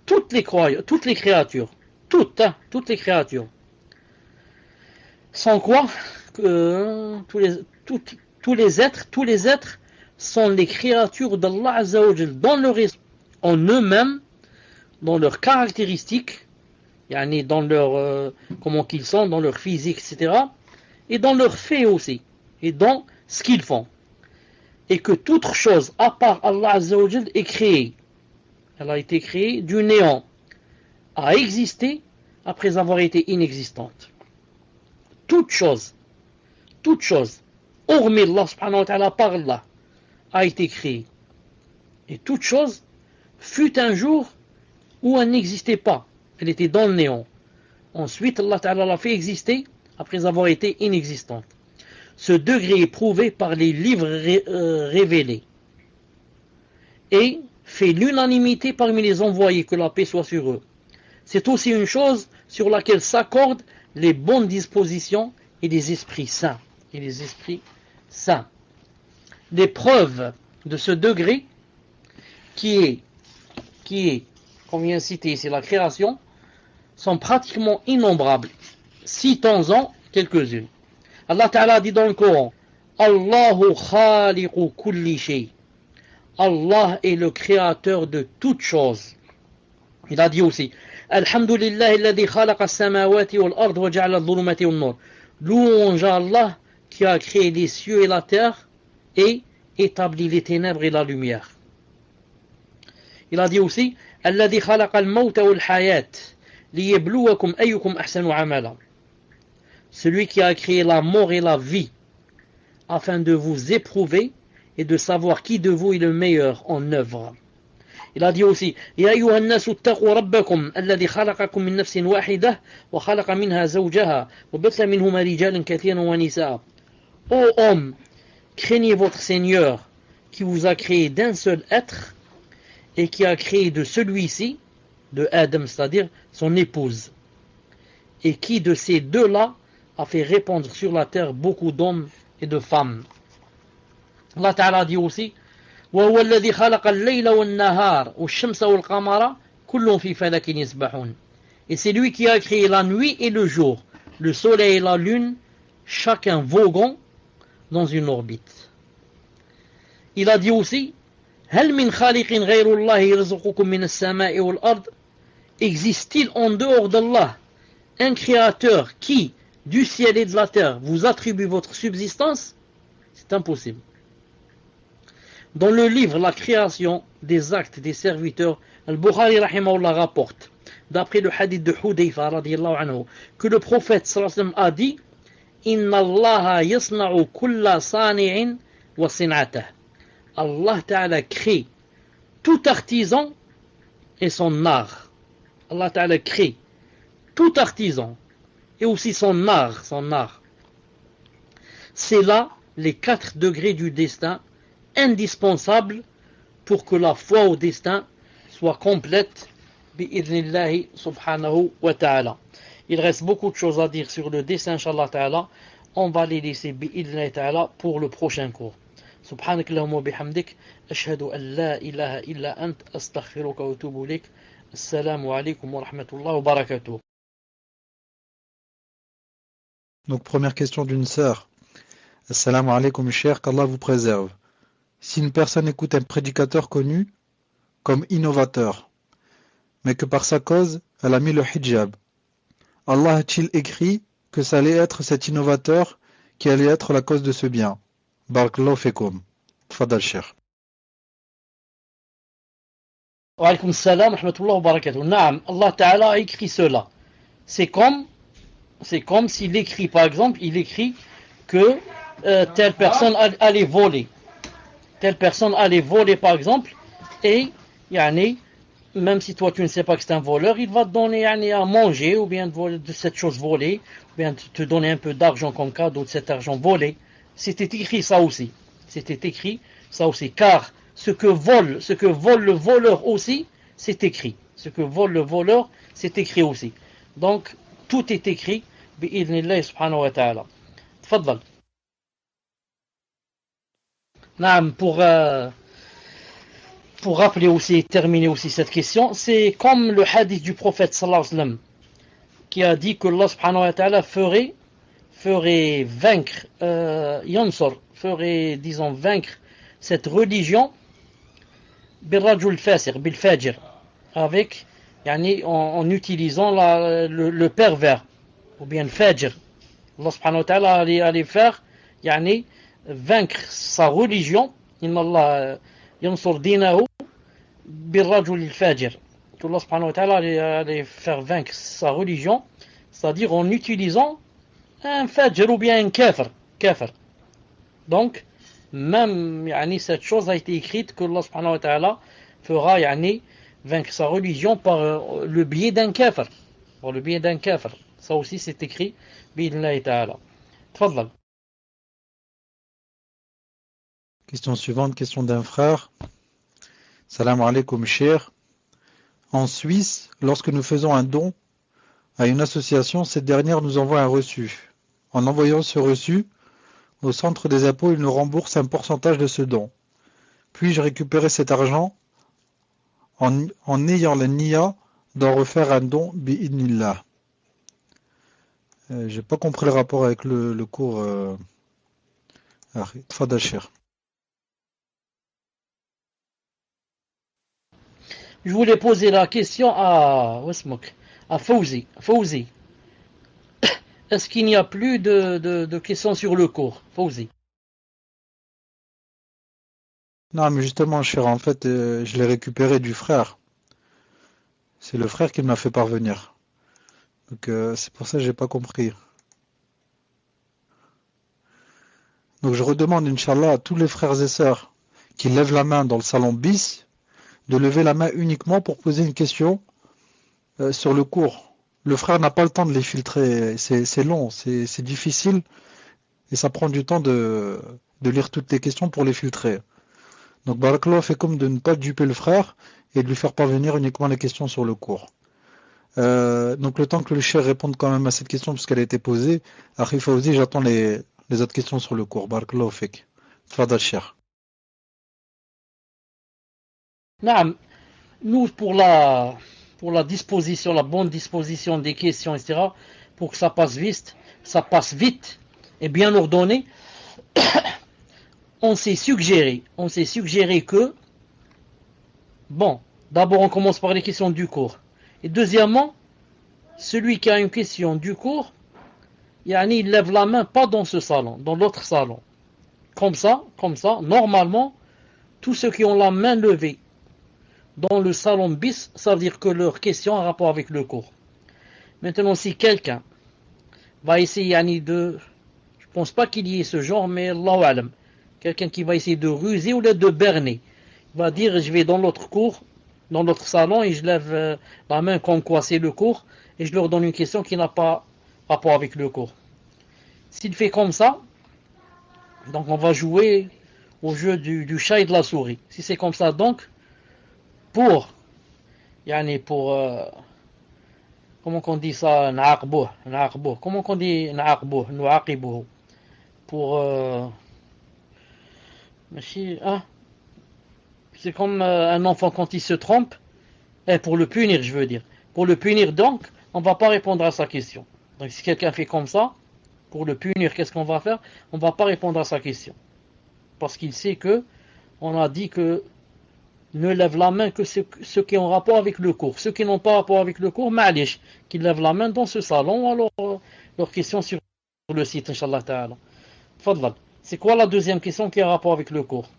toutes les créatures, toutes les créatures, sans quoi tous les êtres sont les créatures d'Allah Azza wa Jal dans leur essence, en eux-mêmes, dans leurs caractéristiques, dans leur comment qu'ils sont, dans leur physique, etc., et dans leurs faits aussi, et dans ce qu'ils font. Et que toute chose à part Allah Azza wa Jal est créée. Elle a été créée du néant, a existé après avoir été inexistante. Toute chose, hormis Allah subhanahu wa ta'ala, par Allah, a été créée. Et toute chose fut un jour où elle n'existait pas. Elle était dans le néant. Ensuite, Allah Ta'ala l'a fait exister après avoir été inexistante. Ce degré est prouvé par les livres révélés et fait l'unanimité parmi les envoyés, que la paix soit sur eux. C'est aussi une chose sur laquelle s'accordent les bonnes dispositions et les esprits saints. Les preuves de ce degré qui est, comme vient citer ici, la création, sont pratiquement innombrables. Citons-en quelques-unes. Allah Ta'ala dit dans le Coran, Allahu khaliqu kulli shay. Allah est le créateur de toutes choses. Il a dit aussi, Alhamdulillahi alladhi khalaqa as-samawati wal ard wa ja'ala adh-dhulumati wan nur. Louange à Allah qui a créé les cieux et la terre et établi les ténèbres et la lumière. Il a dit aussi, Alladhi khalaqa al-mawta wal hayat liyabluwakum ayyukum ahsanu amala. Celui qui a créé la mort et la vie afin de vous éprouver et de savoir qui de vous est le meilleur en œuvre. Il a dit aussi, Ya ayyuhan nasu ittaqu rabbakum alladhi khalaqakum min nafsin wahidah wa khalaqa minha zawjaha wa batha minhuma rijalan kathiran wa nisaa. Ô homme, craignez votre Seigneur qui vous a créé d'un seul être et qui a créé de celui-ci de Adam, c'est-à-dire son épouse. Et qui de ces deux-là a fait répandre sur la terre beaucoup d'hommes et de femmes. Allah Ta'ala dit aussi وَهُوَ الَّذِي خَلَقَ اللَّيْلَ وَالنَّهَارَ وَالشَّمْسَ وَالْقَمَرَ كُلٌّ فِي فَلَكٍ يَسْبَحُونَ. Et c'est lui qui a créé la nuit et le jour, le soleil et la lune, chacun voguant dans une orbite. Il a dit aussi هل من خالق غير الله يرزقكم من السماء والأرض. Existe-t-il en dehors d'Allah un créateur qui, du ciel et de la terre, vous attribue votre subsistance? C'est impossible. Dans le livre La création des actes des serviteurs, Al-Bukhari rahimahullah rapporte, d'après le hadith de Hudayfa radiyallahu anhu, que le prophète sallallahu alayhi wa sallam a dit Inna Allah yasna'u kulla sani'in wa sin'atah. Allah Ta'ala crée tout artisan et son art. Allah Ta'ala crée tout artisan et aussi son art, C'est là les 4 degrés du destin indispensables pour que la foi au destin soit complète bi'idhnillahi subhanahu wa ta'ala. Il reste beaucoup de choses à dire sur le destin, inshallah ta'ala. On va les laisser bi'idhnillahi ta'ala pour le prochain cours. سبحانك اللهم وبحمدك أشهد أن لا إله إلا أنت أستغفرك وأتوب إليك السلام عليكم ورحمة الله وبركاته. Donc première question d'une sœur. Assalamu alaikum cher, qu'Allah vous préserve. Si une personne écoute un prédicateur connu comme innovateur, mais que par sa cause, elle a mis le hijab, Allah a-t-il écrit que ça allait être cet innovateur qui allait être la cause de ce bien? Barakallahu fekum. Tfadal cher. Wa alaykum salam wa rahmatullahi wa barakatuh. Naam, Allah Ta'ala a écrit cela. C'est comme s'il écrit, par exemple, il écrit que telle personne allait voler. Telle personne allait voler, par exemple, et même si toi tu ne sais pas que c'est un voleur, il va te donner à manger, ou bien de cette chose volée, ou bien te donner un peu d'argent comme cadeau de cet argent volé. C'était écrit ça aussi. Car ce que vole le voleur aussi, c'est écrit. Ce que vole le voleur, c'est écrit aussi. Donc, tout est écrit, bi'idhnillahi subhanahu wa ta'ala. Tfaddal. Naam, pour rappeler aussi, terminer aussi cette question, c'est comme le hadith du prophète sallallahu alayhi wa sallam, qui a dit que Allah subhanahu wa ta'ala ferait vaincre, vaincre cette religion بالرجل الفاسق بالفاجر, avec en utilisant le pervers ou bien le fajr. Allah subhanahu wa ta'ala allait faire vaincre sa religion. Inna Allah yansur dinahu بالرجل الفاجر. Allah subhanahu wa ta'ala allait faire vaincre sa religion, c'est-à-dire en utilisant un fajr ou bien un kafir. Donc même cette chose a été écrite que Allah subhanahu wa ta'ala fera vaincre sa religion par le biais d'un kafir. Ça aussi c'est écrit bi'idhnillahi ta'ala. Tfaddal. Question suivante, question d'un frère. Salam alaikum cher. En Suisse, lorsque nous faisons un don à une association, cette dernière nous envoie un reçu. En envoyant ce reçu, au centre des impôts, il nous rembourse un pourcentage de ce don. Puis-je récupérer cet argent en ayant la niya d'en refaire un don bi'idhnillah? J'ai pas compris le rapport avec le cours. Tfadal cher. Je voulais poser la question à Fawzi. Fawzi. Est-ce qu'il n'y a plus de questions sur le cours, Fawzi? Non, mais justement, cher, en fait, je l'ai récupéré du frère. C'est le frère qui me l'a fait parvenir. Donc, c'est pour ça que j'ai pas compris. Donc, je redemande, Inch'Allah, à tous les frères et sœurs qui lèvent la main dans le salon bis, de lever la main uniquement pour poser une question sur le cours. Le frère n'a pas le temps de les filtrer, c'est long, c'est difficile et ça prend du temps de lire toutes les questions pour les filtrer. Donc barakallahu fekum de ne pas duper le frère et de lui faire parvenir uniquement les questions sur le cours. Donc le temps que le cheikh réponde quand même à cette question puisqu'elle a été posée, Akhi Fawzi, j'attends les autres questions sur le cours. Barakallahu fik. Tfadal cheikh. Naam, nous pour la disposition, la bonne disposition des questions, etc., pour que ça passe vite et bien ordonné, on s'est suggéré que, bon, d'abord on commence par les questions du cours. Et deuxièmement, celui qui a une question du cours, il lève la main pas dans ce salon, dans l'autre salon. Comme ça, normalement, tous ceux qui ont la main levée dans le salon bis, ça veut dire que leur question a un rapport avec le cours. Maintenant, si quelqu'un va essayer je pense pas qu'il y ait ce genre, mais Allahu alam, quelqu'un qui va essayer de ruser ou de berner, il va dire je vais dans l'autre cours, dans l'autre salon et je lève la main comme quoi c'est le cours et je leur donne une question qui n'a pas rapport avec le cours. S'il fait comme ça, donc on va jouer au jeu du chat et de la souris. Si c'est comme ça, donc pour comment qu'on dit ça, comment qu'on dit pour c'est comme un enfant quand il se trompe, et pour le punir, je veux dire. Pour le punir, donc, on ne va pas répondre à sa question. Donc si quelqu'un fait comme ça, pour le punir, qu'est-ce qu'on va faire? On ne va pas répondre à sa question. Parce qu'il sait que on a dit que ne lève la main que ceux qui ont rapport avec le cours. Ceux qui n'ont pas rapport avec le cours, ma'alish, qu'ils lèvent la main dans ce salon, alors leur question sur le site, Inch'Allah Ta'ala. Fadlal. C'est quoi la deuxième question qui a rapport avec le cours?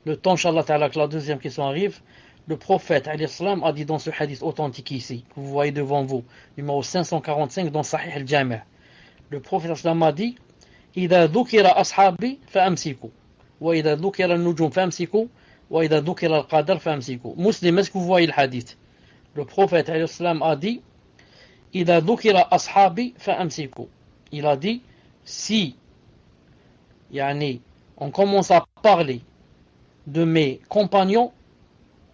Le temps, Inch'Allah Ta'ala, que la deuxième question arrive, le prophète alayhi salam a dit dans ce hadith authentique ici, que vous voyez devant vous, numéro 545 dans Sahih al-Jami'. Le prophète sallam a dit إذا ذكر أصحابي فأمسكوا وإذا ذكر النجوم فأمسكوا وإذا ذكر القدر فأمسكوا. Muslim, est-ce que vous voyez le hadith? Le prophète alayhi salam a dit إذا ذكر أصحابي فأمسكوا. Il a dit si on commence à parler de mes compagnons,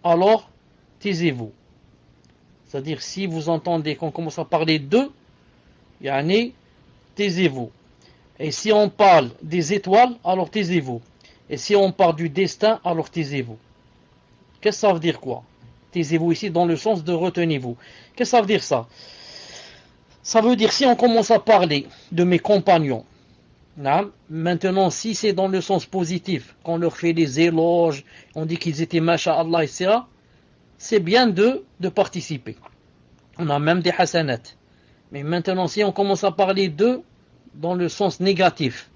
alors taisez-vous. C'est-à-dire si vous entendez qu'on commence à parler d'eux, taisez-vous. Et si on parle des étoiles, alors taisez-vous. Et si on parle du destin, alors taisez-vous. Qu'est-ce que ça veut dire quoi? Taisez-vous ici dans le sens de retenez-vous. Qu'est-ce que ça veut dire ça? Ça veut dire si on commence à parler de mes compagnons, maintenant si c'est dans le sens positif, qu'on leur fait des éloges, on dit qu'ils étaient masha'Allah, etc., c'est bien de participer. On a même des hasanat. Mais maintenant si on commence à parler d'eux dans le sens négatif,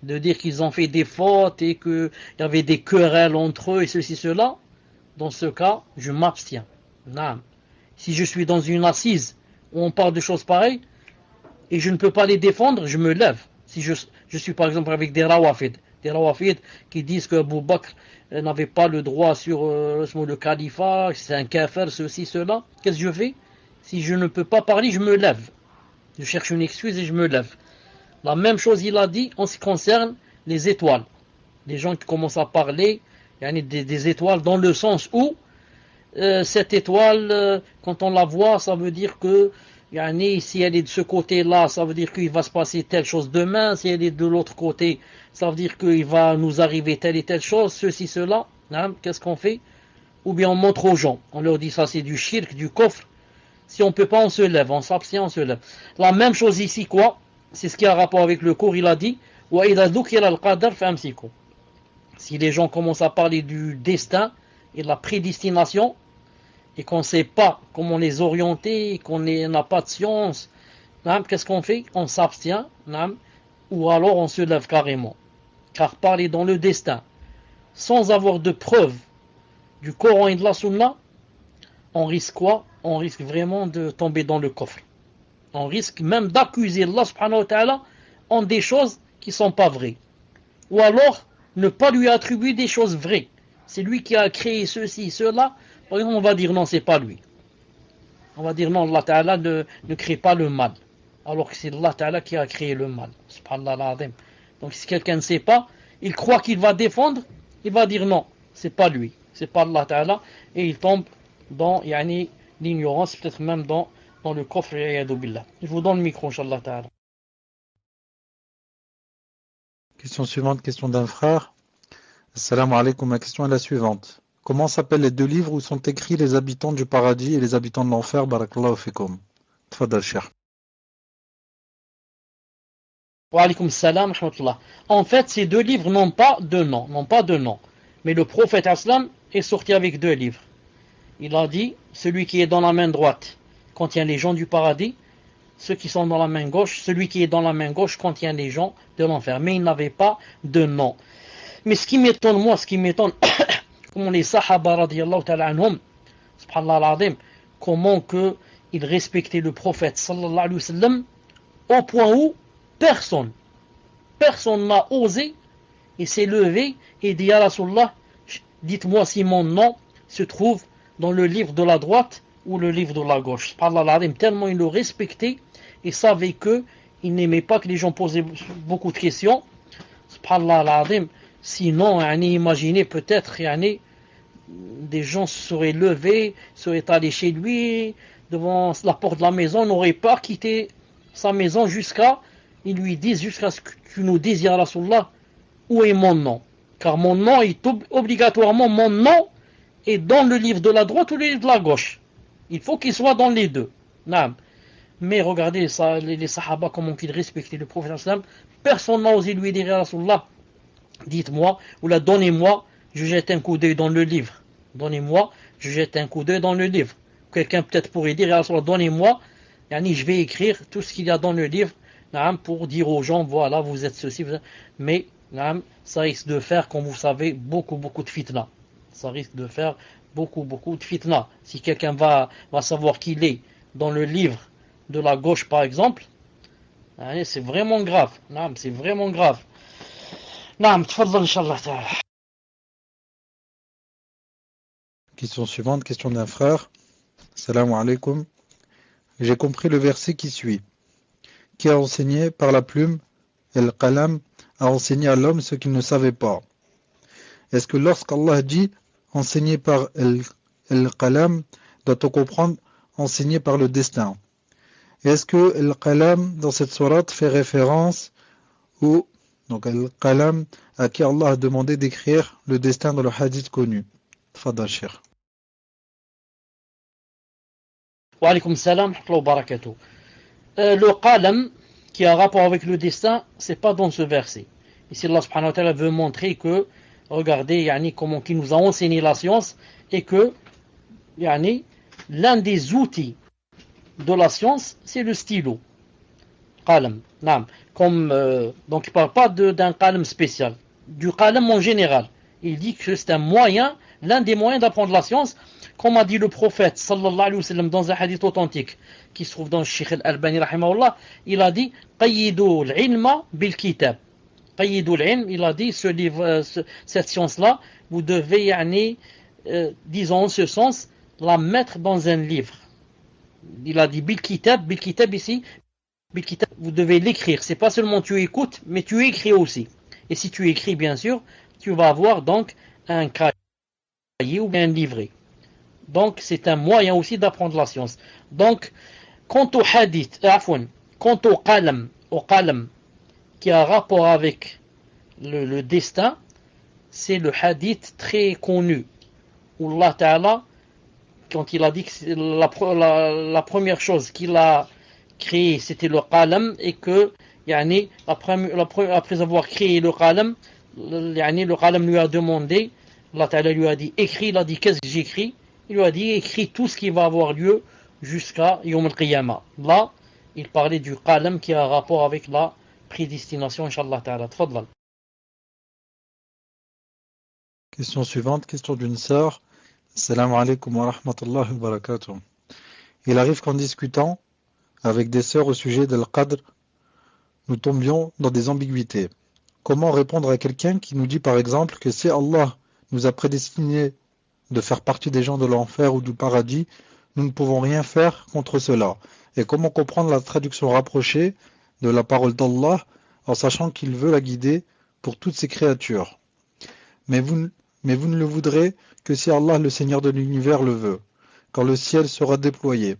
de dire qu'ils ont fait des fautes et qu'il y avait des querelles entre eux et ceci, cela, dans ce cas, je m'abstiens. Si je suis dans une assise où on parle de choses pareilles et je ne peux pas les défendre, je me lève. Si je suis par exemple avec des rawafid qui disent que Abu Bakr n'avait pas le droit sur le califat, c'est un kafir, ceci, cela, qu'est-ce que je fais? Si je ne peux pas parler, je me lève. Je cherche une excuse et je me lève. La même chose il a dit en ce qui concerne les étoiles. Les gens qui commencent à parler des étoiles dans le sens où cette étoile, quand on la voit, ça veut dire que si elle est de ce côté-là, ça veut dire qu'il va se passer telle chose demain. Si elle est de l'autre côté, ça veut dire qu'il va nous arriver telle et telle chose, ceci, cela. Qu'est-ce qu'on fait? Ou bien on montre aux gens. On leur dit ça c'est du shirk, du kofr. Si on ne peut pas, on se lève. On s'abstient, on se lève. La même chose ici, quoi? C'est ce qui a rapport avec le cours. Il a dit وَإِذَا ذُكِرَ الْقَدَرْ فَأَمْسِكُوا. Si les gens commencent à parler du destin et de la prédestination, et qu'on ne sait pas comment les orienter, qu'on n'a pas de science, qu'est-ce qu'on fait? On s'abstient, ou alors on se lève carrément. Car parler dans le destin, sans avoir de preuves du Coran et de la Sunna, on risque quoi? On risque vraiment de tomber dans le coffre. On risque même d'accuser Allah subhanahu wa ta'ala en des choses qui ne sont pas vraies. Ou alors, ne pas lui attribuer des choses vraies. C'est lui qui a créé ceci, cela. Par exemple, on va dire non, c'est pas lui. On va dire non, Allah Ta'ala ne crée pas le mal. Alors que c'est Allah Ta'ala qui a créé le mal. Subhanallah al-Azim. Donc si quelqu'un ne sait pas, il croit qu'il va défendre il va dire non, c'est pas lui, c'est pas Allah Ta'ala, et il tombe dans l'ignorance, peut-être même dans le coffre. Je vous donne le micro, Inch'Allah Ta'ala. Question suivante, question d'un frère. Assalamu alaikum, ma question est la suivante. Comment s'appellent les deux livres où sont écrits les habitants du paradis et les habitants de l'enfer? Barakallahu fikum. Tfadal, Cheikh. Wa alaykum salam, rahmatullah. En fait, ces deux livres n'ont pas de nom. Mais le prophète Aslam est sorti avec deux livres. Il a dit, celui qui est dans la main droite contient les gens du paradis, ceux qui sont dans la main gauche, celui qui est dans la main gauche contient les gens de l'enfer. Mais il n'avait pas de nom. Mais ce qui m'étonne, comment les sahaba radiyallahu ta'ala anhum, subhanallah al-azim, comment ils respectaient le prophète sallallahu alayhi wa sallam, au point où personne n'a osé et s'est levé et dit à Rasulullah, dites-moi si mon nom se trouve dans le livre de la droite ou le livre de la gauche. Subhanallah al-azim, tellement il le respectait et savait il n'aimait pas que les gens posaient beaucoup de questions. Subhanallah al-azim, sinon, imaginez peut-être, des gens se seraient levés, seraient allés chez lui, devant la porte de la maison, n'auraient pas quitté sa maison jusqu'à ce que tu nous dises, ya Rasulallah, où est mon nom? Car mon nom est obligatoirement, mon nom est dans le livre de la droite ou le livre de la gauche. Il faut qu'il soit dans les deux. Naam. Mais regardez les sahaba, comment ils respectaient le prophète. Personne n'a osé lui dire, ya Rasulallah, dites-moi, ou là, donnez-moi, je jette un coup d'œil dans le livre. Donnez-moi, je jette un coup d'œil dans le livre. Quelqu'un peut-être pourrait dire, ya Rasulallah, donnez-moi, je vais écrire tout ce qu'il y a dans le livre, pour dire aux gens, voilà, vous êtes ceci, mais ça risque de faire, comme vous savez, beaucoup de fitna. Ça risque de faire beaucoup de fitna. Si quelqu'un va savoir qu'il est dans le livre de la gauche, par exemple, c'est vraiment grave. C'est vraiment grave. Tfaddal, Inch'Allah ta'ala. Question suivante, question d'un frère. Assalamu alaikum. J'ai compris le verset qui suit. Qui a enseigné par la plume, al-qalam, a enseigné à l'homme ce qu'il ne savait pas. Est-ce que lorsqu'Allah dit enseigné par al-qalam, doit-on comprendre enseigné par le destin? Est-ce que al-qalam dans cette sourate fait référence donc al-qalam à qui Allah a demandé d'écrire le destin dans le hadith connu? Tfadal, Cheikh. Wa alaykum salam wa barakatuh. Le qalam qui a rapport avec le destin, c'est pas dans ce verset. Ici Allah subhanahu wa ta'ala veut montrer que, regardez comment il nous a enseigné la science, et que l'un des outils de la science, c'est le stylo. Qalam. Donc il ne parle pas d'un qalam spécial, du qalam en général. Il dit que c'est un moyen, l'un des moyens d'apprendre la science, comme a dit le prophète sallallahu alayhi wa sallam dans un hadith authentique qui se trouve dans le Cheikh al-Albani rahimahullah. Il a dit qayidu al-ilma bil kitab. Qayidu al-ilm, il a dit ce livre, cette science là, vous devez disons en ce sens la mettre dans un livre. Il a dit bil kitab ici, bil kitab, vous devez l'écrire. C'est pas seulement tu écoutes, mais tu écris aussi. Et si tu écris, bien sûr, tu vas avoir donc un cahier ou bien un livret. Donc c'est un moyen aussi d'apprendre la science. Donc quant au hadith, quant au qalam qui a rapport avec le destin, c'est le hadith très connu où Allah Ta'ala, quand il a dit que la première chose qu'il a créée c'était le qalam, et que après avoir créé le qalam, le qalam lui a demandé, Allah Ta'ala lui a dit écris, il a dit qu'est-ce que j'écris? Il lui a dit écris tout ce qui va avoir lieu jusqu'à Yawm al-Qiyamah. Là, il parlait du qalam qui a un rapport avec la prédestination, Inch'Allah Ta'ala. Tfadlal. Question suivante, question d'une sœur. Assalamu alaikum wa rahmatullahi wa barakatuh. Il arrive qu'en discutant avec des sœurs au sujet de l'Qadr, nous tombions dans des ambiguïtés. Comment répondre à quelqu'un qui nous dit par exemple que si Allah nous a prédestinés de faire partie des gens de l'enfer ou du paradis, nous ne pouvons rien faire contre cela? Et comment comprendre la traduction rapprochée de la parole d'Allah en sachant qu'il veut la guider pour toutes ses créatures? Mais vous mais vous ne le voudrez que si Allah, le Seigneur de l'univers, le veut, quand le ciel sera déployé.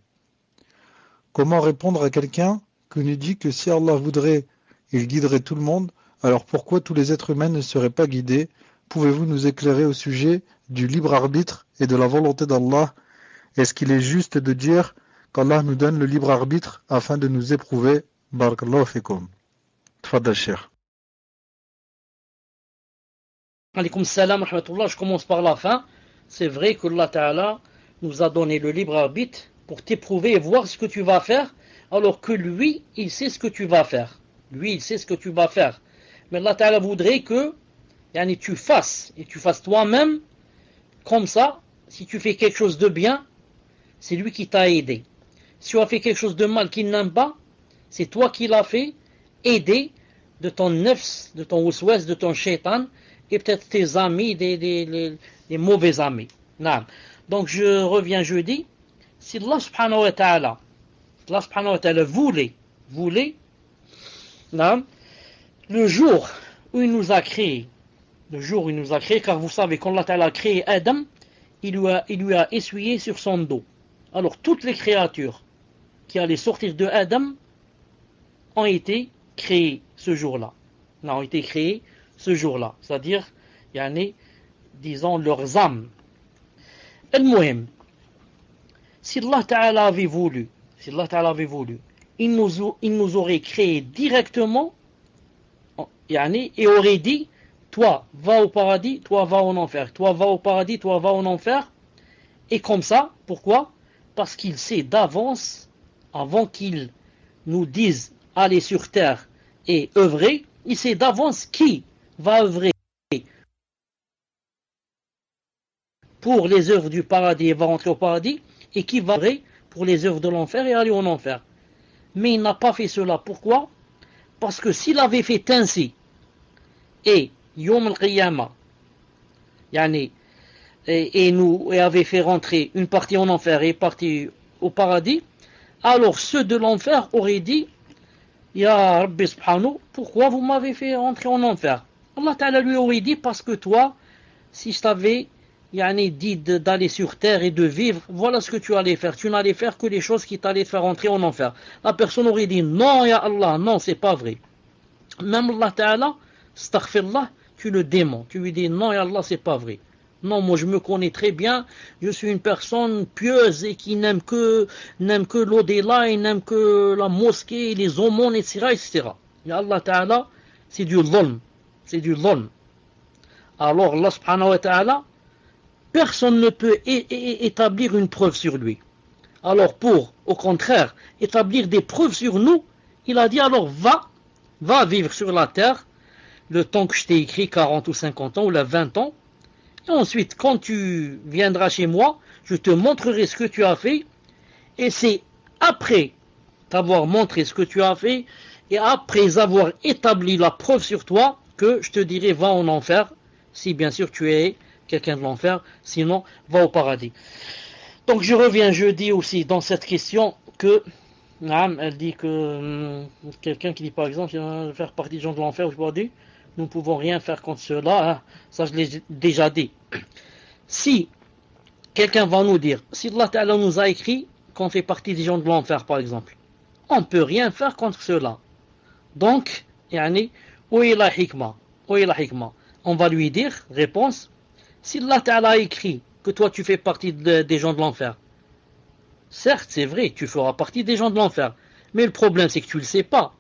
Comment répondre à quelqu'un qui nous dit que si Allah voudrait, il guiderait tout le monde, alors pourquoi tous les êtres humains ne seraient pas guidés? Pouvez-vous nous éclairer au sujet du libre arbitre et de la volonté d'Allah? Est-ce qu'il est juste de dire qu'Allah nous donne le libre arbitre afin de nous éprouver? Barakallahu fikum. Tfadal Cheikh. Alaykoum salam wa rahmatullah. Je commence par la fin. C'est vrai que Allah Ta'ala nous a donné le libre arbitre pour t'éprouver et voir ce que tu vas faire, alors que lui, il sait ce que tu vas faire. Lui, il sait ce que tu vas faire. Mais Allah Ta'ala voudrait que tu fasses, et tu fasses toi-même, comme ça, si tu fais quelque chose de bien, c'est lui qui t'a aidé. Si tu as fait quelque chose de mal qu'il n'aime pas, c'est toi qui l'as fait, aidé de ton nefs, de ton waswas, de ton shaitan, et peut-être tes amis, des mauvais amis. Non. Donc je reviens jeudi. Si Allah subhanahu wa ta'ala voulait, non, le jour où il nous a créé, car vous savez, quand Allah Ta'ala a créé Adam, il lui a essuyé sur son dos. Alors toutes les créatures qui allaient sortir de Adam ont été créées ce jour-là. C'est-à-dire, disons, leurs âmes. Al-Muhim, si Allah Ta'ala avait voulu, il nous aurait créé directement, et aurait dit, toi va au paradis, toi va en enfer, toi va au paradis, toi va en enfer. Et comme ça, pourquoi? Parce qu'il sait d'avance, avant qu'il nous dise aller sur terre et œuvrer, il sait d'avance qui va œuvrer pour les œuvres du paradis et va rentrer au paradis, et qui va œuvrer pour les œuvres de l'enfer et aller en enfer. Mais il n'a pas fait cela. Pourquoi? Parce que s'il avait fait ainsi, et Yom al-Qiyamah, et avait fait rentrer une partie en enfer et une partie au paradis, alors ceux de l'enfer auraient dit, Ya Rabbi subhanahu, pourquoi vous m'avez fait rentrer en enfer? Allah Ta'ala lui aurait dit, parce que toi, si je t'avais dit d'aller sur terre et de vivre, voilà ce que tu allais faire. Tu n'allais faire que les choses qui t'allaient te faire rentrer en enfer. La personne aurait dit, non, Ya Allah, non, c'est pas vrai. Même Allah Ta'ala, astaghfirullah, tu le démons. Tu lui dis, non, Ya Allah, c'est pas vrai. Non, moi je me connais très bien, je suis une personne pieuse et qui n'aime que l'au-delà, et n'aime que la mosquée, les aumônes, etc. etc. Et Allah Ta'ala, c'est du dhulm. Alors Allah subhanahu wa ta'ala, personne ne peut établir une preuve sur lui. Alors pour, au contraire, établir des preuves sur nous, il a dit alors va vivre sur la terre, le temps que je t'ai écrit, 40 ou 50 ans, ou 20 ans, et ensuite, quand tu viendras chez moi, je te montrerai ce que tu as fait, et c'est après t'avoir montré ce que tu as fait, et après avoir établi la preuve sur toi, que je te dirai va en enfer, si bien sûr tu es quelqu'un de l'enfer, sinon va au paradis. Donc je reviens jeudi aussi dans cette question que, elle dit que quelqu'un qui dit par exemple, il va faire partie des gens de l'enfer au paradis, nous ne pouvons rien faire contre cela, hein. Ça je l'ai déjà dit. Si quelqu'un va nous dire, si Allah Ta'ala nous a écrit qu'on fait partie des gens de l'enfer par exemple, on ne peut rien faire contre cela. Donc, où est la hikmah? On va lui dire, réponse, si Allah Ta'ala a écrit que toi tu fais partie des gens de l'enfer, certes c'est vrai, tu feras partie des gens de l'enfer, mais le problème c'est que tu ne le sais pas.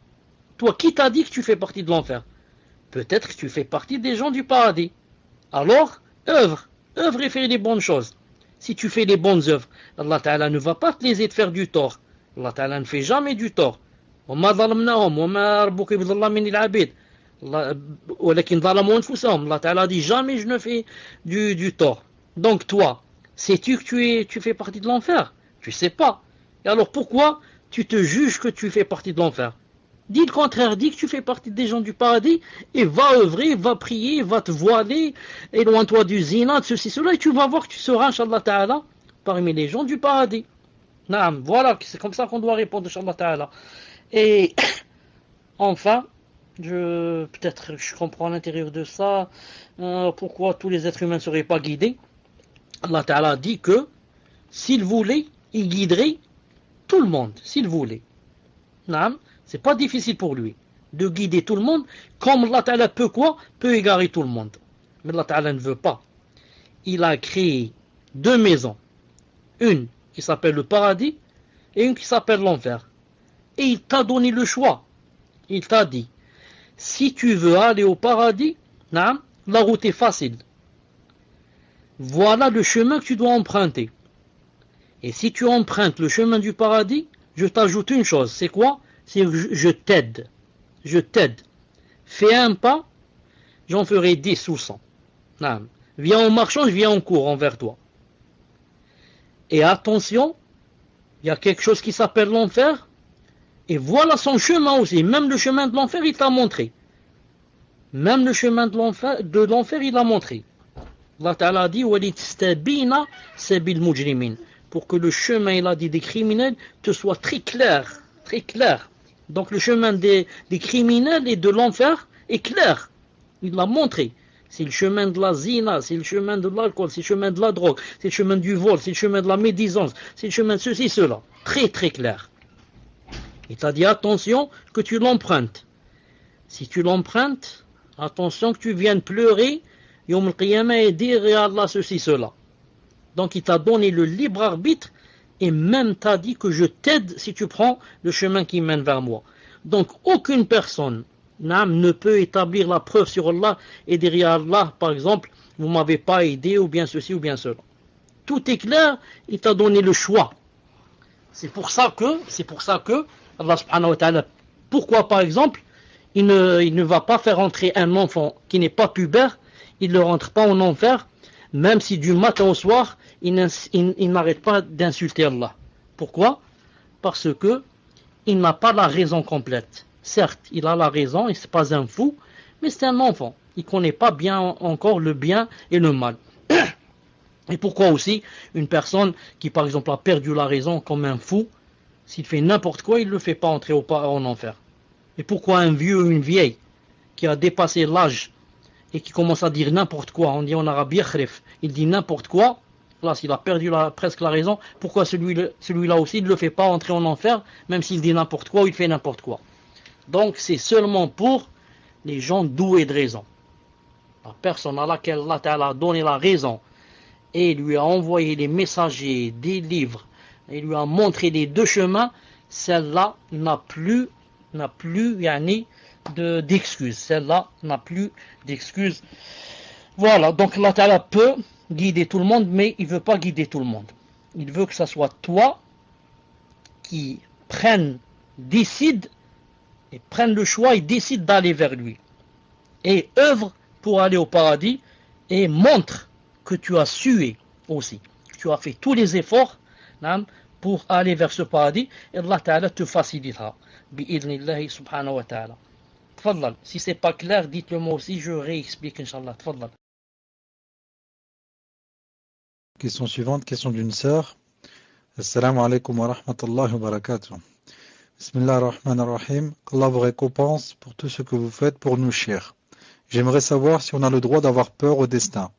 Toi, qui t'a dit que tu fais partie de l'enfer? Peut-être que tu fais partie des gens du paradis. Alors, œuvre et fais les bonnes choses. Si tu fais les bonnes œuvres, Allah Ta'ala ne va pas te laisser te faire du tort. Allah Ta'ala ne fait jamais du tort. Allah Ta'ala dit jamais je ne fais du tort. Donc toi, sais-tu que tu fais partie de l'enfer? Tu sais pas. Et alors pourquoi tu te juges que tu fais partie de l'enfer? Dis le contraire, dis que tu fais partie des gens du paradis et va œuvrer, va prier, va te voiler, éloigne-toi du zina, de ceci, cela, et tu vas voir que tu seras, Inch'Allah Ta'ala, parmi les gens du paradis. Voilà, c'est comme ça qu'on doit répondre, Inch'Allah Ta'ala. Et enfin, Peut-être je comprends à l'intérieur de ça pourquoi tous les êtres humains ne seraient pas guidés. Allah Ta'ala dit que s'il voulait, il guiderait tout le monde, s'il voulait. Naam, c'est pas difficile pour lui de guider tout le monde, comme Allah Ta'ala peut quoi? Peut égarer tout le monde. Mais Allah Ta'ala ne veut pas. Il a créé deux maisons. Une qui s'appelle le paradis et une qui s'appelle l'enfer. Et il t'a donné le choix. Il t'a dit, si tu veux aller au paradis, naam, la route est facile. Voilà le chemin que tu dois emprunter. Et si tu empruntes le chemin du paradis, je t'ajoute une chose. C'est quoi? C'est que je t'aide. Je t'aide. Fais un pas, j'en ferai 10 ou 100. Naam. Viens en marchant, je viens en courant vers toi. Et attention, il y a quelque chose qui s'appelle l'enfer. Et voilà son chemin aussi. Même le chemin de l'enfer, il t'a montré. Même le chemin de l'enfer, il a montré. Allah Ta'ala a dit pour que le chemin, il a dit, des criminels te soit très clair. Très clair. Donc le chemin des criminels et de l'enfer est clair. Il l'a montré. C'est le chemin de la zina, c'est le chemin de l'alcool, c'est le chemin de la drogue, c'est le chemin du vol, c'est le chemin de la médisance, c'est le chemin de ceci, cela. Très très clair. Il t'a dit attention que tu l'empruntes. Si tu l'empruntes, attention que tu viennes pleurer, Yom al-Qiyamah et dire Allah ceci, cela. Donc il t'a donné le libre arbitre et même t'a dit que je t'aide si tu prends le chemin qui mène vers moi. Donc aucune personne ne peut établir la preuve sur Allah et derrière Allah, par exemple, vous m'avez pas aidé ou bien ceci ou bien cela. Tout est clair, il t'a donné le choix. C'est pour ça que Allah subhanahu wa ta'ala, pourquoi par exemple, il ne va pas faire entrer un enfant qui n'est pas pubère, il ne rentre pas en enfer, même si du matin au soir, il n'arrête pas d'insulter Allah. Pourquoi? Parce que il n'a pas la raison complète. Certes, il a la raison, il n'est pas un fou, mais c'est un enfant. Il ne connaît pas bien encore le bien et le mal. Et pourquoi aussi une personne qui, par exemple, a perdu la raison comme un fou, s'il fait n'importe quoi, il ne le fait pas entrer en enfer. Et pourquoi un vieux ou une vieille qui a dépassé l'âge et qui commence à dire n'importe quoi, on dit en arabe yakhrif, il dit n'importe quoi, là s'il a perdu presque la raison, pourquoi celui-là aussi il ne le fait pas entrer en enfer, même s'il dit n'importe quoi ou il fait n'importe quoi. Donc c'est seulement pour les gens doués de raison. La personne à laquelle Allah Ta'ala a donné la raison et lui a envoyé les messagers, des livres, et lui a montré les deux chemins, celle-là n'a plus d'excuses. Celle-là n'a plus d'excuses. Voilà, donc Allah Ta'ala peut guider tout le monde, mais il ne veut pas guider tout le monde. Il veut que ce soit toi qui décide et prenne le choix et décide d'aller vers lui. Et œuvre pour aller au paradis et montre que tu as sué aussi. Que tu as fait tous les efforts pour aller vers ce paradis et Allah Ta'ala te facilitera. Bi'idnillahi subhanahu wa ta'ala. Tfadlal. Si c'est pas clair, dites-le moi aussi, je réexplique, Inch'Allah. Tfadlal. Question suivante, question d'une sœur. Assalamu alaikum wa rahmatullahi wa barakatuh. Bismillah ar-Rahman ar-Rahim. Allah vous récompense pour tout ce que vous faites pour nous, chers. J'aimerais savoir si on a le droit d'avoir peur au destin.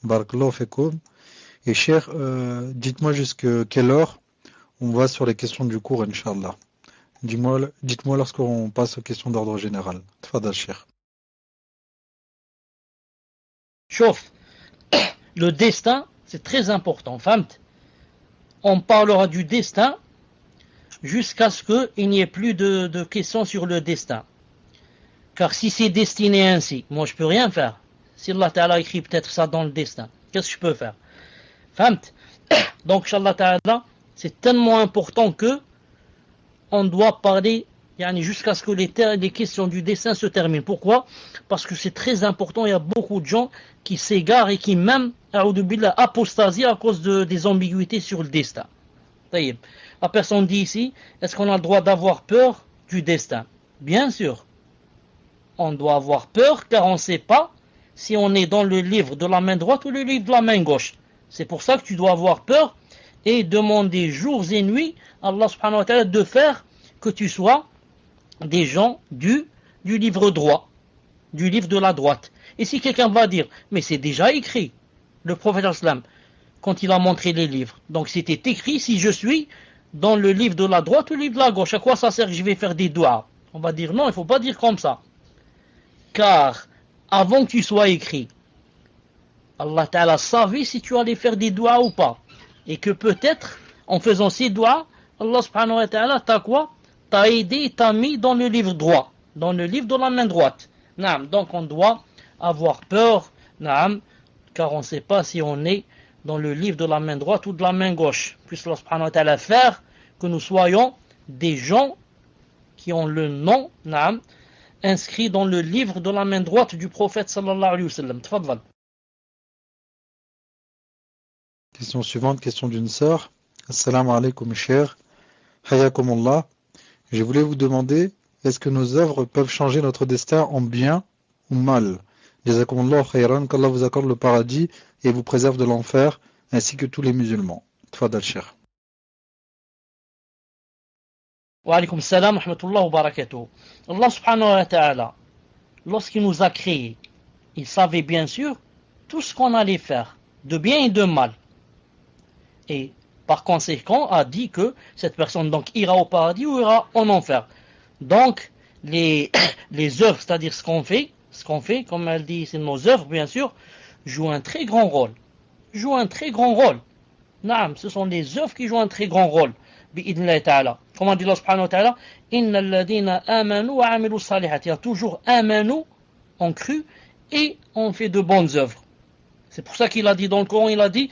Barakallahu fekoum. Et cher, dites-moi jusqu'à quelle heure on va sur les questions du cours, Inch'Allah. Dites-moi lorsqu'on passe aux questions d'ordre général. Tfadal, cher. Chauffe. Le destin, c'est très important. Famt. On parlera du destin jusqu'à ce qu'il n'y ait plus de questions sur le destin. Car si c'est destiné ainsi, moi je peux rien faire. Si Allah Ta'ala écrit peut-être ça dans le destin, qu'est-ce que je peux faire? Famt. Donc, Inch'Allah Ta'ala, c'est tellement important que on doit parler jusqu'à ce que les questions du destin se terminent. Pourquoi? Parce que c'est très important, il y a beaucoup de gens qui s'égarent et qui même apostasient à cause des ambiguïtés sur le destin. La personne dit ici, est-ce qu'on a le droit d'avoir peur du destin? Bien sûr. On doit avoir peur car on ne sait pas si on est dans le livre de la main droite ou le livre de la main gauche. C'est pour ça que tu dois avoir peur et demander jours et nuits à Allah subhanahu wa ta'ala de faire que tu sois des gens du du livre droit, du livre de la droite. Et si quelqu'un va dire, mais c'est déjà écrit, le prophète islam, quand il a montré les livres. Donc c'était écrit si je suis dans le livre de la droite ou le livre de la gauche. À quoi ça sert que je vais faire des doigts? On va dire non, il ne faut pas dire comme ça. Car avant que tu sois écrit, Allah Ta'ala savait si tu allais faire des doigts ou pas. Et que peut-être, en faisant ces doigts, Allah Subhanahu wa Ta'ala t'a quoi? T'a aidé, t'a mis dans le livre droit, dans le livre de la main droite. Naam, donc on doit avoir peur, naam, car on ne sait pas si on est dans le livre de la main droite ou de la main gauche. Puisse Allah Subhanahu wa Ta'ala faire que nous soyons des gens qui ont le nom, naam, inscrit dans le livre de la main droite du prophète sallallahu alayhi wa sallam. Tfadal. Question suivante, question d'une sœur. Assalamu alaikum, cher. Hayakumullah. Je voulais vous demander, est-ce que nos œuvres peuvent changer notre destin en bien ou mal? Jazakumullah khayran, qu'Allah vous accorde le paradis et vous préserve de l'enfer, ainsi que tous les musulmans. Tfadal, cher. Wa alaykum salam wa rahmatullah wa barakatuh. Allah subhanahu wa ta'ala, lorsqu'il nous a créés, il savait bien sûr tout ce qu'on allait faire, de bien et de mal. Et par conséquent a dit que cette personne donc ira au paradis ou ira en enfer. Donc les œuvres, c'est-à-dire ce qu'on fait, comme elle dit, c'est nos œuvres bien sûr, jouent un très grand rôle. Naam, ce sont les œuvres qui jouent un très grand rôle. Bi'idnillahi ta'ala. Comme dit Allah subhanahu wa ta'ala, innal ladina amanu wa amilu salihat. Il y a toujours amanu, on cru, et on fait de bonnes œuvres. C'est pour ça qu'il a dit dans le Coran, il a dit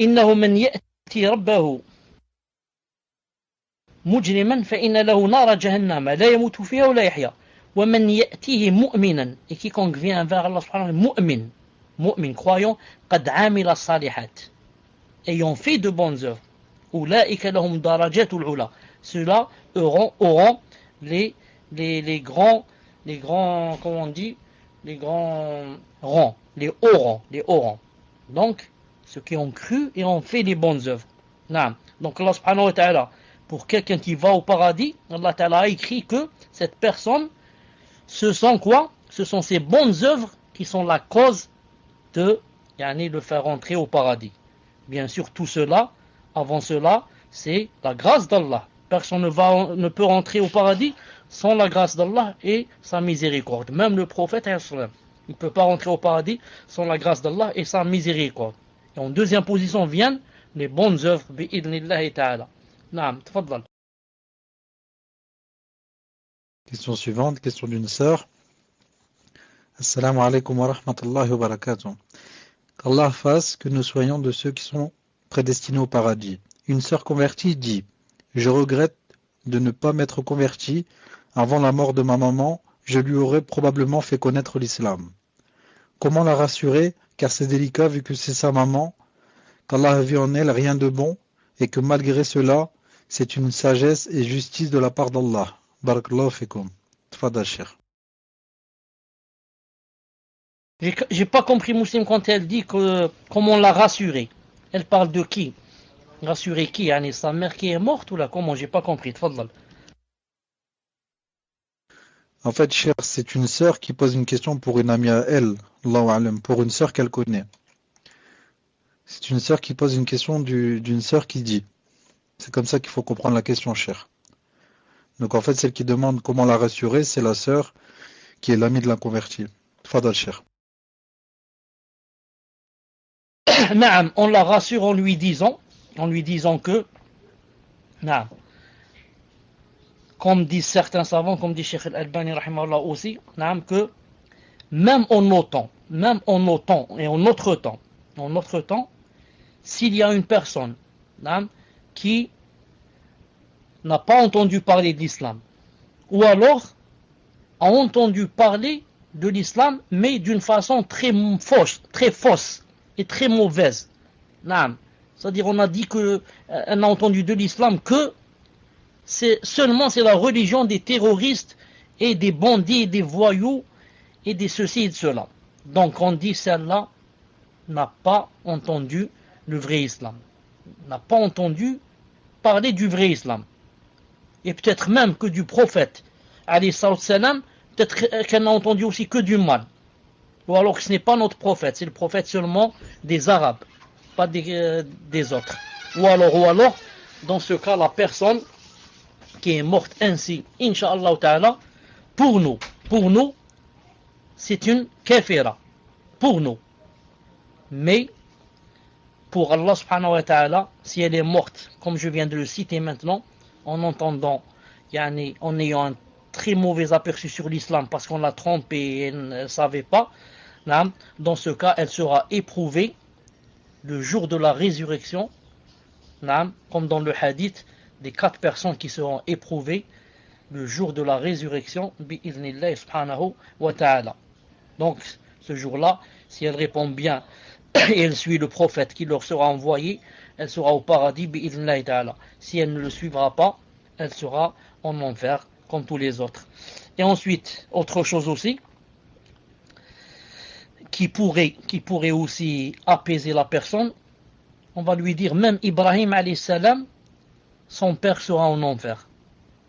إنه من يأتي ربه مجرما فإن له نار جهنم لا يموت فيها ولا يحيا ومن يأتيه مؤمنا et quiconque vient vers Allah subhanahu wa ta'ala mu'min croyant قد عامل الصالحات ayant fait de bonnes œuvres أولئك لهم درجات العلا ceux-là auront les grands comment on dit les grands rangs, les hauts rangs. Donc ceux qui ont cru et ont fait les bonnes œuvres. Non. Donc Allah subhanahu wa ta'ala, pour quelqu'un qui va au paradis, Allah ta'ala a écrit que cette personne, ce sont quoi? Ce sont ces bonnes œuvres qui sont la cause de le faire entrer au paradis. Bien sûr, tout cela, avant cela, c'est la grâce d'Allah. Personne ne peut rentrer au paradis sans la grâce d'Allah et sa miséricorde. Même le prophète, il ne peut pas rentrer au paradis sans la grâce d'Allah et sa miséricorde. Et en deuxième position viennent les bonnes œuvres, bi'idnillahi ta'ala. Naam, tfaddal. Question suivante, question d'une sœur. Assalamu alaikum wa rahmatullahi wa barakatuh. Qu'Allah fasse que nous soyons de ceux qui sont prédestinés au paradis. Une sœur convertie dit: je regrette de ne pas m'être convertie avant la mort de ma maman, je lui aurais probablement fait connaître l'islam. Comment la rassurer, car c'est délicat vu que c'est sa maman, qu'Allah a vu en elle rien de bon, et que malgré cela, c'est une sagesse et justice de la part d'Allah. Barakallahu fikum. Tfadal, cher. J'ai pas compris, Moussim, quand elle dit que comment la rassurer. Elle parle de qui? Rassurer qui? Sa mère qui est morte ou là? Comment? J'ai pas compris. Tfadal. En fait, cher, c'est une sœur qui pose une question pour une amie à elle, Allahu a'lam, pour une sœur qu'elle connaît. C'est une sœur qui pose une question d'une sœur qui dit. C'est comme ça qu'il faut comprendre la question, cher. Donc en fait, celle qui demande comment la rassurer, c'est la sœur qui est l'amie de la convertie. Tfadal, cher. Naam, on la rassure en lui disant que, naam, comme disent certains savants, comme dit Cheikh Al-Albani rahimahullah aussi, que même en nos temps et en notre temps, s'il y a une personne qui n'a pas entendu parler de l'islam, ou alors a entendu parler de l'islam, mais d'une façon très fausse et très mauvaise. C'est-à-dire, on a dit qu'elle n'a entendu de l'islam que c'est la religion des terroristes et des bandits et des voyous et des ceci et de cela. Donc on dit celle-là n'a pas entendu le vrai islam, n'a pas entendu parler du vrai islam. et peut-être même que du prophète, alayhi salam, peut-être qu'elle n'a entendu aussi que du mal. Ou alors que ce n'est pas notre prophète, c'est le prophète seulement des Arabes, pas des autres. Ou alors, dans ce cas, la personne qui est morte ainsi, Inch'Allah ta'ala, pour nous, c'est une kafira, pour nous. Mais, pour Allah subhanahu wa ta'ala, si elle est morte, comme je viens de le citer maintenant, en entendant, en ayant un très mauvais aperçu sur l'islam parce qu'on l'a trompée et elle ne savait pas, dans ce cas, elle sera éprouvée le jour de la résurrection, comme dans le hadith des 4 personnes qui seront éprouvées le jour de la résurrection, bi'idhnillah subhanahu wa ta'ala. Donc, ce jour-là, si elle répond bien et elle suit le prophète qui leur sera envoyé, elle sera au paradis, bi'idhnillah ta'ala. Si elle ne le suivra pas, elle sera en enfer, comme tous les autres. Et ensuite, autre chose aussi, qui pourrait aussi apaiser la personne, on va lui dire, même Ibrahim alayhi salam, son père sera en enfer.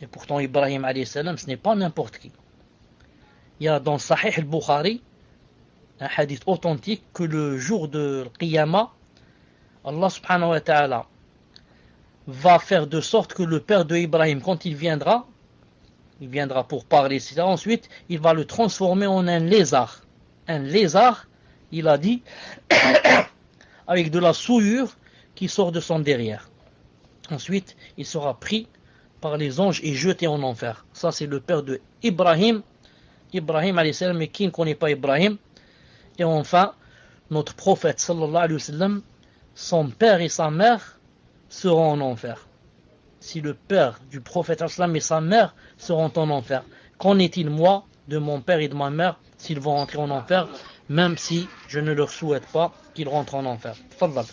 Et pourtant Ibrahim alayhi salam, ce n'est pas n'importe qui. Il y a dans Sahih al-Bukhari un hadith authentique que le jour de Qiyamah, Allah subhanahu wa ta'ala va faire de sorte que le père de Ibrahim, quand il viendra pour parler, etc. Ensuite, il va le transformer en un lézard. Un lézard, il a dit, avec de la souillure qui sort de son derrière. Ensuite, il sera pris par les anges et jeté en enfer. Ça, c'est le père de Ibrahim. Ibrahim, alayhi salam, mais qui ne connaît pas Ibrahim? Et enfin, notre prophète, sallallahu alayhi wa sallam, son père et sa mère seront en enfer. Si le père du prophète sallallahu alayhi wa sallam et sa mère seront en enfer, qu'en est-il, moi, de mon père et de ma mère, s'ils vont rentrer en enfer, même si je ne leur souhaite pas qu'ils rentrent en enfer? Tfaddal.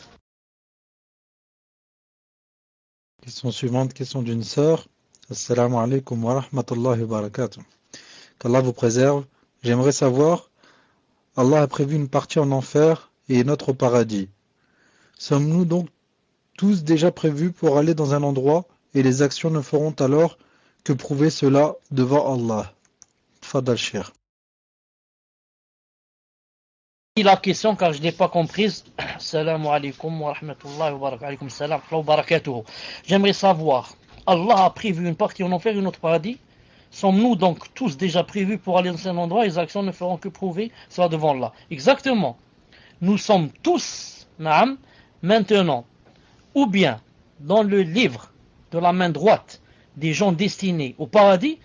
Question suivante, question d'une sœur. Assalamu alaikum wa rahmatullahi wa barakatuh. Qu'Allah vous préserve. J'aimerais savoir, Allah a prévu une partie en enfer et une autre au paradis. Sommes-nous donc tous déjà prévus pour aller dans un endroit et les actions ne feront alors que prouver cela devant Allah? Fadal Shir. La question, car je ne l'ai pas comprise. Assalamu alaikum wa rahmatullahi wa barakatuh. J'aimerais savoir, Allah a prévu une partie en enfer et une autre au paradis. Sommes-nous donc tous déjà prévus pour aller dans un endroit et les actions ne feront que prouver cela devant Allah? Exactement. Nous sommes tous, maintenant, ou bien dans le livre de la main droite des gens destinés au paradis,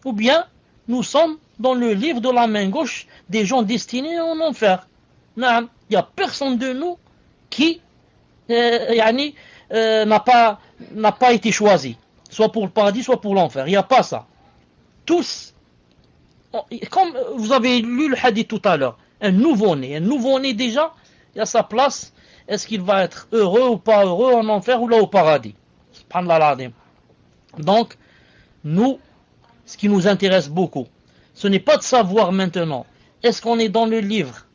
ou bien nous sommes dans le livre de la main gauche des gens destinés en enfer. Il n'y a personne de nous qui n'a pas été choisi, soit pour le paradis, soit pour l'enfer. Il n'y a pas ça. Tous, comme vous avez lu le hadith tout à l'heure, un nouveau-né déjà, il a sa place. Est-ce qu'il va être heureux ou pas heureux en enfer ou là au paradis? Donc, nous, ce qui nous intéresse beaucoup, ce n'est pas de savoir maintenant, est-ce qu'on est dans le livre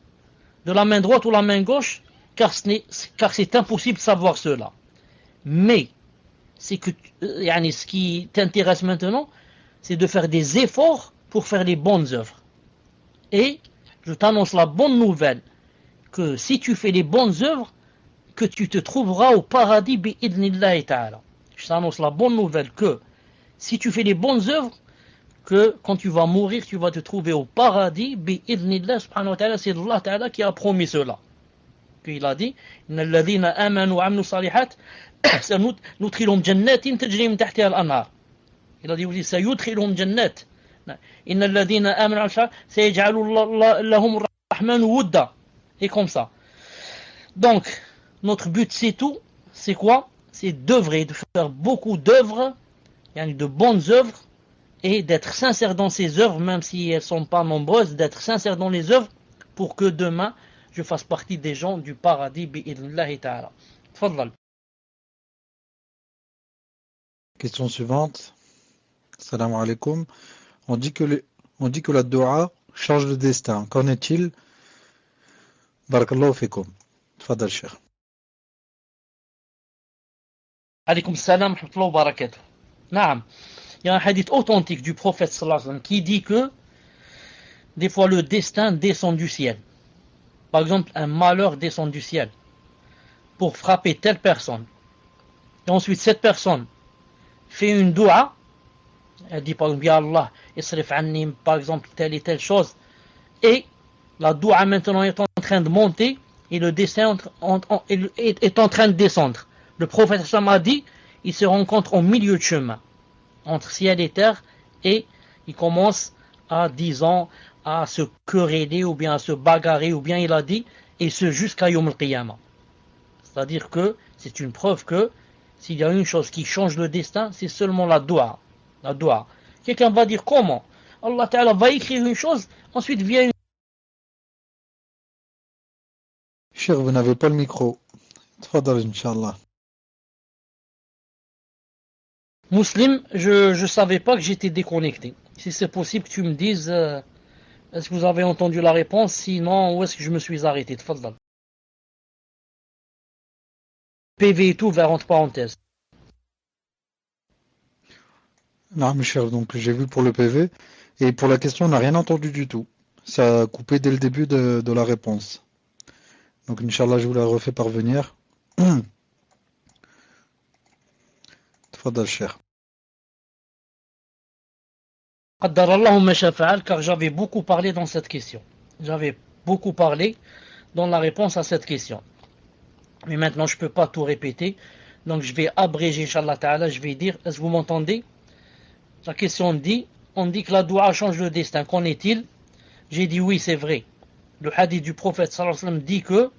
de la main droite ou la main gauche, car c'est impossible de savoir cela. Mais, c'est que, ce qui t'intéresse maintenant, c'est de faire des efforts pour faire les bonnes œuvres. Et je t'annonce la bonne nouvelle, que si tu fais les bonnes œuvres, que tu te trouveras au paradis bi'idhnillahi ta'ala. Je t'annonce la bonne nouvelle que si tu fais les bonnes œuvres, que quand tu vas mourir, tu vas te trouver au paradis bi'idhnillah subhanahu wa ta'ala. C'est Allah ta'ala qui a promis cela. Il a dit, Inna alladhina amanu wa amnu salihat sanudkhiluhum jannatin tajri min tahtiha al-anhar. Il a dit aussi, sayudkhiluhum jannat. Inna alladhina amanu wa amnu salihat sayaj'alu lahum ar-rahmanu wudda. Et comme ça. Donc, notre but c'est tout. C'est quoi? C'est d'œuvrer, de faire beaucoup d'œuvres, de bonnes œuvres, et d'être sincère dans ces œuvres, même si elles ne sont pas nombreuses, d'être sincère dans les œuvres, pour que demain, je fasse partie des gens du paradis, bi'idhnillahi ta'ala. Tfaddal. Question suivante. Salam alaikum. On dit que la dua change le destin. Qu'en est-il? Barakallahu fikum. Tfaddal Cheikh. Alaykum salam wa rahmatullahi wa barakatuh. Naam. il y a un hadith authentique du prophète sallallahu alayhi wa sallam qui dit que des fois le destin descend du ciel. Par exemple, un malheur descend du ciel pour frapper telle personne. Et ensuite, cette personne fait une dua. Elle dit par exemple, Ya Allah, isrif anni, par exemple, telle et telle chose. Et la dua maintenant est en train de monter et le destin est en train de descendre. Le prophète sallam a dit, il se rencontre au milieu de chemin, entre ciel et terre, et il commence à, disons, à se quereller ou bien à se bagarrer, ou bien il a dit, et ce jusqu'à Yom al-Qiyamah. C'est-à-dire que c'est une preuve que s'il y a une chose qui change le destin, c'est seulement la dua. La dua. Quelqu'un va dire comment? Allah Ta'ala va écrire une chose, ensuite vient une... Cher, vous n'avez pas le micro. Tfadal, Inch'Allah. Muslim, je savais pas que j'étais déconnecté. Si c'est possible que tu me dises, est-ce que vous avez entendu la réponse? Sinon, où est-ce que je me suis arrêté? Tfadal. PV et tout, vers entre parenthèses. Non, mes chers, donc j'ai vu pour le PV. Et pour la question, on n'a rien entendu du tout. Ça a coupé dès le début de la réponse. Donc, Inch'Allah, je vous la refais parvenir. Tfadal, cher. Car j'avais beaucoup parlé dans cette question. J'avais beaucoup parlé dans la réponse à cette question. Mais maintenant, je ne peux pas tout répéter. Donc, je vais abréger, Inch'Allah Ta'ala. Je vais dire, est-ce que vous m'entendez? La question on dit que la doua change le destin. Qu'en est-il? J'ai dit oui, c'est vrai. Le hadith du prophète sallallahu alayhi wa sallam dit que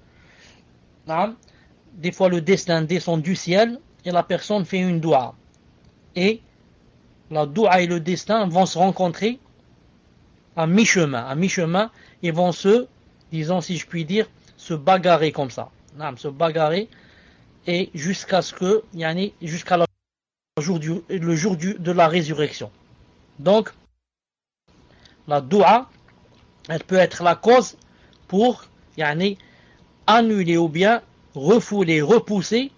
des fois le destin descend du ciel et la personne fait une doua. Et la doua et le destin vont se rencontrer à mi-chemin. À mi-chemin, ils vont se, disons si je puis dire, se bagarrer comme ça. Se bagarrer et jusqu'à ce que, jusqu'à le jour de la résurrection. Donc, la doua, elle peut être la cause pour annuler ou bien refouler, repousser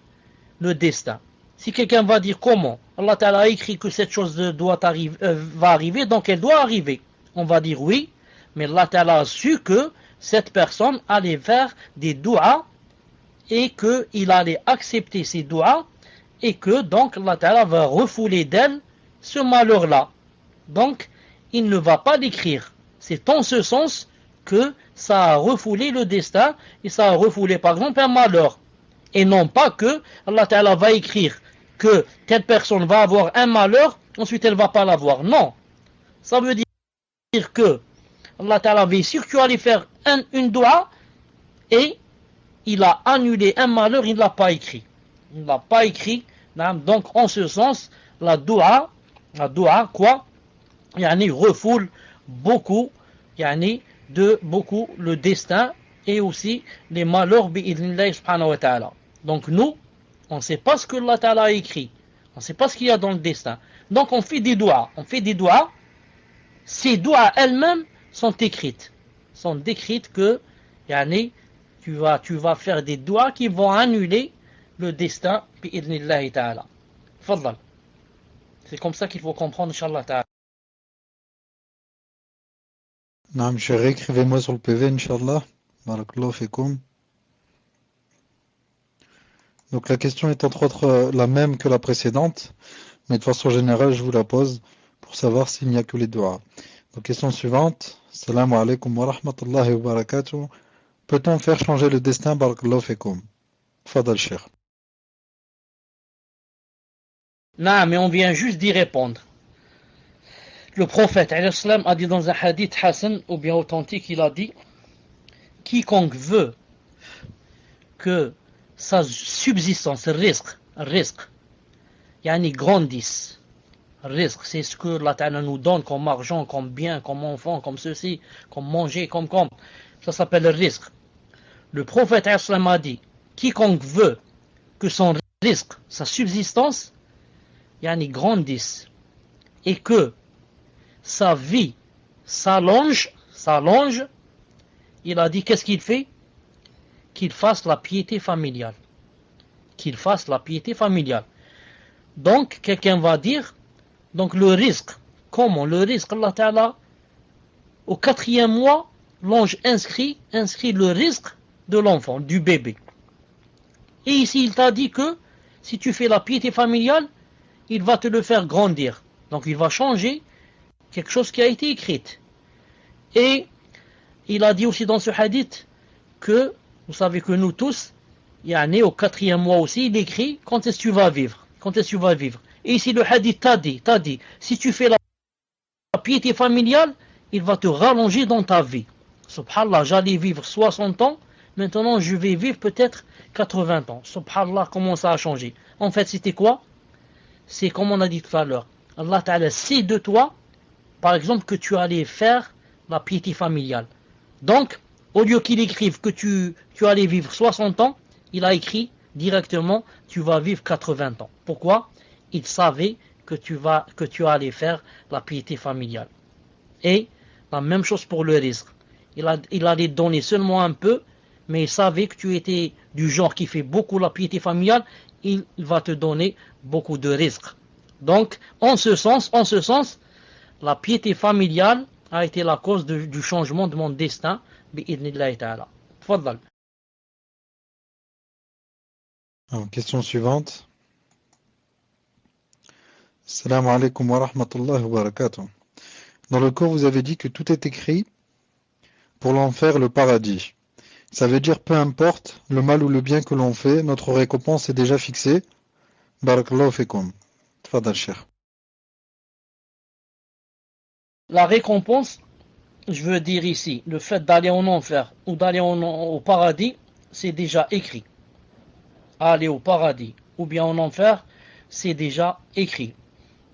le destin. Si quelqu'un va dire comment, Allah Ta'ala a écrit que cette chose va arriver, donc elle doit arriver. On va dire oui, mais Allah Ta'ala a su que cette personne allait faire des douas et qu'il allait accepter ces douas et que donc Allah Ta'ala va refouler d'elle ce malheur-là. Donc, il ne va pas l'écrire. C'est en ce sens que ça a refoulé le destin et ça a refoulé par exemple un malheur. Et non pas que Allah Ta'ala va écrire que telle personne va avoir un malheur, ensuite elle ne va pas l'avoir. Non. Ça veut dire que Allah Ta'ala veut sûr que tu allais faire une doua et il a annulé un malheur, il ne l'a pas écrit. Il ne l'a pas écrit. Donc en ce sens, la doua quoi? Refoule beaucoup, beaucoup le destin et aussi les malheurs bi'idhnillah subhanahu wa ta'ala. Donc nous, on ne sait pas ce que Allah Ta'ala a écrit. On ne sait pas ce qu'il y a dans le destin. Donc on fait des douas. Ces douas elles-mêmes sont écrites. Sont décrites que tu vas faire des douas qui vont annuler le destin bi'idhnillah ta'ala. Fadal. C'est comme ça qu'il faut comprendre, Inch'Allah ta'ala. Non, monsieur, réécrivez-moi sur le PV, Inch'Allah. Barakallahu fikoum. Donc la question est entre autres la même que la précédente, mais de façon générale, je vous la pose pour savoir s'il n'y a que les doigts. Donc question suivante. Assalamu alaikum wa rahmatullahi wa barakatuh. Peut-on faire changer le destin? Barakallahu fikoum. Fadal Cheikh. Non, mais on vient juste d'y répondre. Le prophète a dit dans un hadith Hassan ou bien authentique, il a dit quiconque veut que sa subsistance, risque, grandisse. Risque, c'est ce que Allah Ta'ala nous donne comme argent, comme bien, comme enfant, comme ceci, comme manger, comme. Ça s'appelle le risque. Le prophète a dit quiconque veut que son risque, sa subsistance, grandisse et que sa vie s'allonge, il a dit qu'est-ce qu'il fait? Qu'il fasse la piété familiale. Donc quelqu'un va dire Donc le risque, comment? Le risque, Allah Ta'ala, au 4e mois, l'ange inscrit le risque de l'enfant, du bébé. Et ici, il t'a dit que si tu fais la piété familiale, il va te le faire grandir. Donc il va changer quelque chose qui a été écrit. Et il a dit aussi dans ce hadith que, vous savez que nous tous, il y a né au 4e mois aussi, il écrit quand est-ce que tu vas vivre. Quand est-ce que tu vas vivre. Et ici le hadith t'a dit, si tu fais la piété familiale, il va te rallonger dans ta vie. Subhanallah, j'allais vivre 60 ans, maintenant je vais vivre peut-être 80 ans. Subhanallah, comment ça a changé. En fait, c'était quoi? C'est comme on a dit tout à l'heure. Allah Ta'ala sait de toi, par exemple, que tu allais faire la piété familiale. Donc, au lieu qu'il écrive que tu allais vivre 60 ans, il a écrit directement, tu vas vivre 80 ans. Pourquoi? Il savait que tu allais faire la piété familiale. Et la même chose pour le risque. Il allait donner seulement un peu, mais il savait que tu étais du genre qui fait beaucoup la piété familiale, il va te donner beaucoup de risques. Donc, en ce sens, la piété familiale a été la cause du changement de mon destin. Bi'idnillahi ta'ala. Tfaddal. Question suivante. Salam alaikum wa rahmatullahi wa barakatuh. Dans le cours, vous avez dit que tout est écrit pour l'enfer et le paradis. Ça veut dire peu importe le mal ou le bien que l'on fait, notre récompense est déjà fixée. Barakallahu fikum. Tfadal Cheikh. La récompense, je veux dire ici, le fait d'aller en enfer ou d'aller au paradis, c'est déjà écrit. Aller au paradis ou bien en enfer, c'est déjà écrit.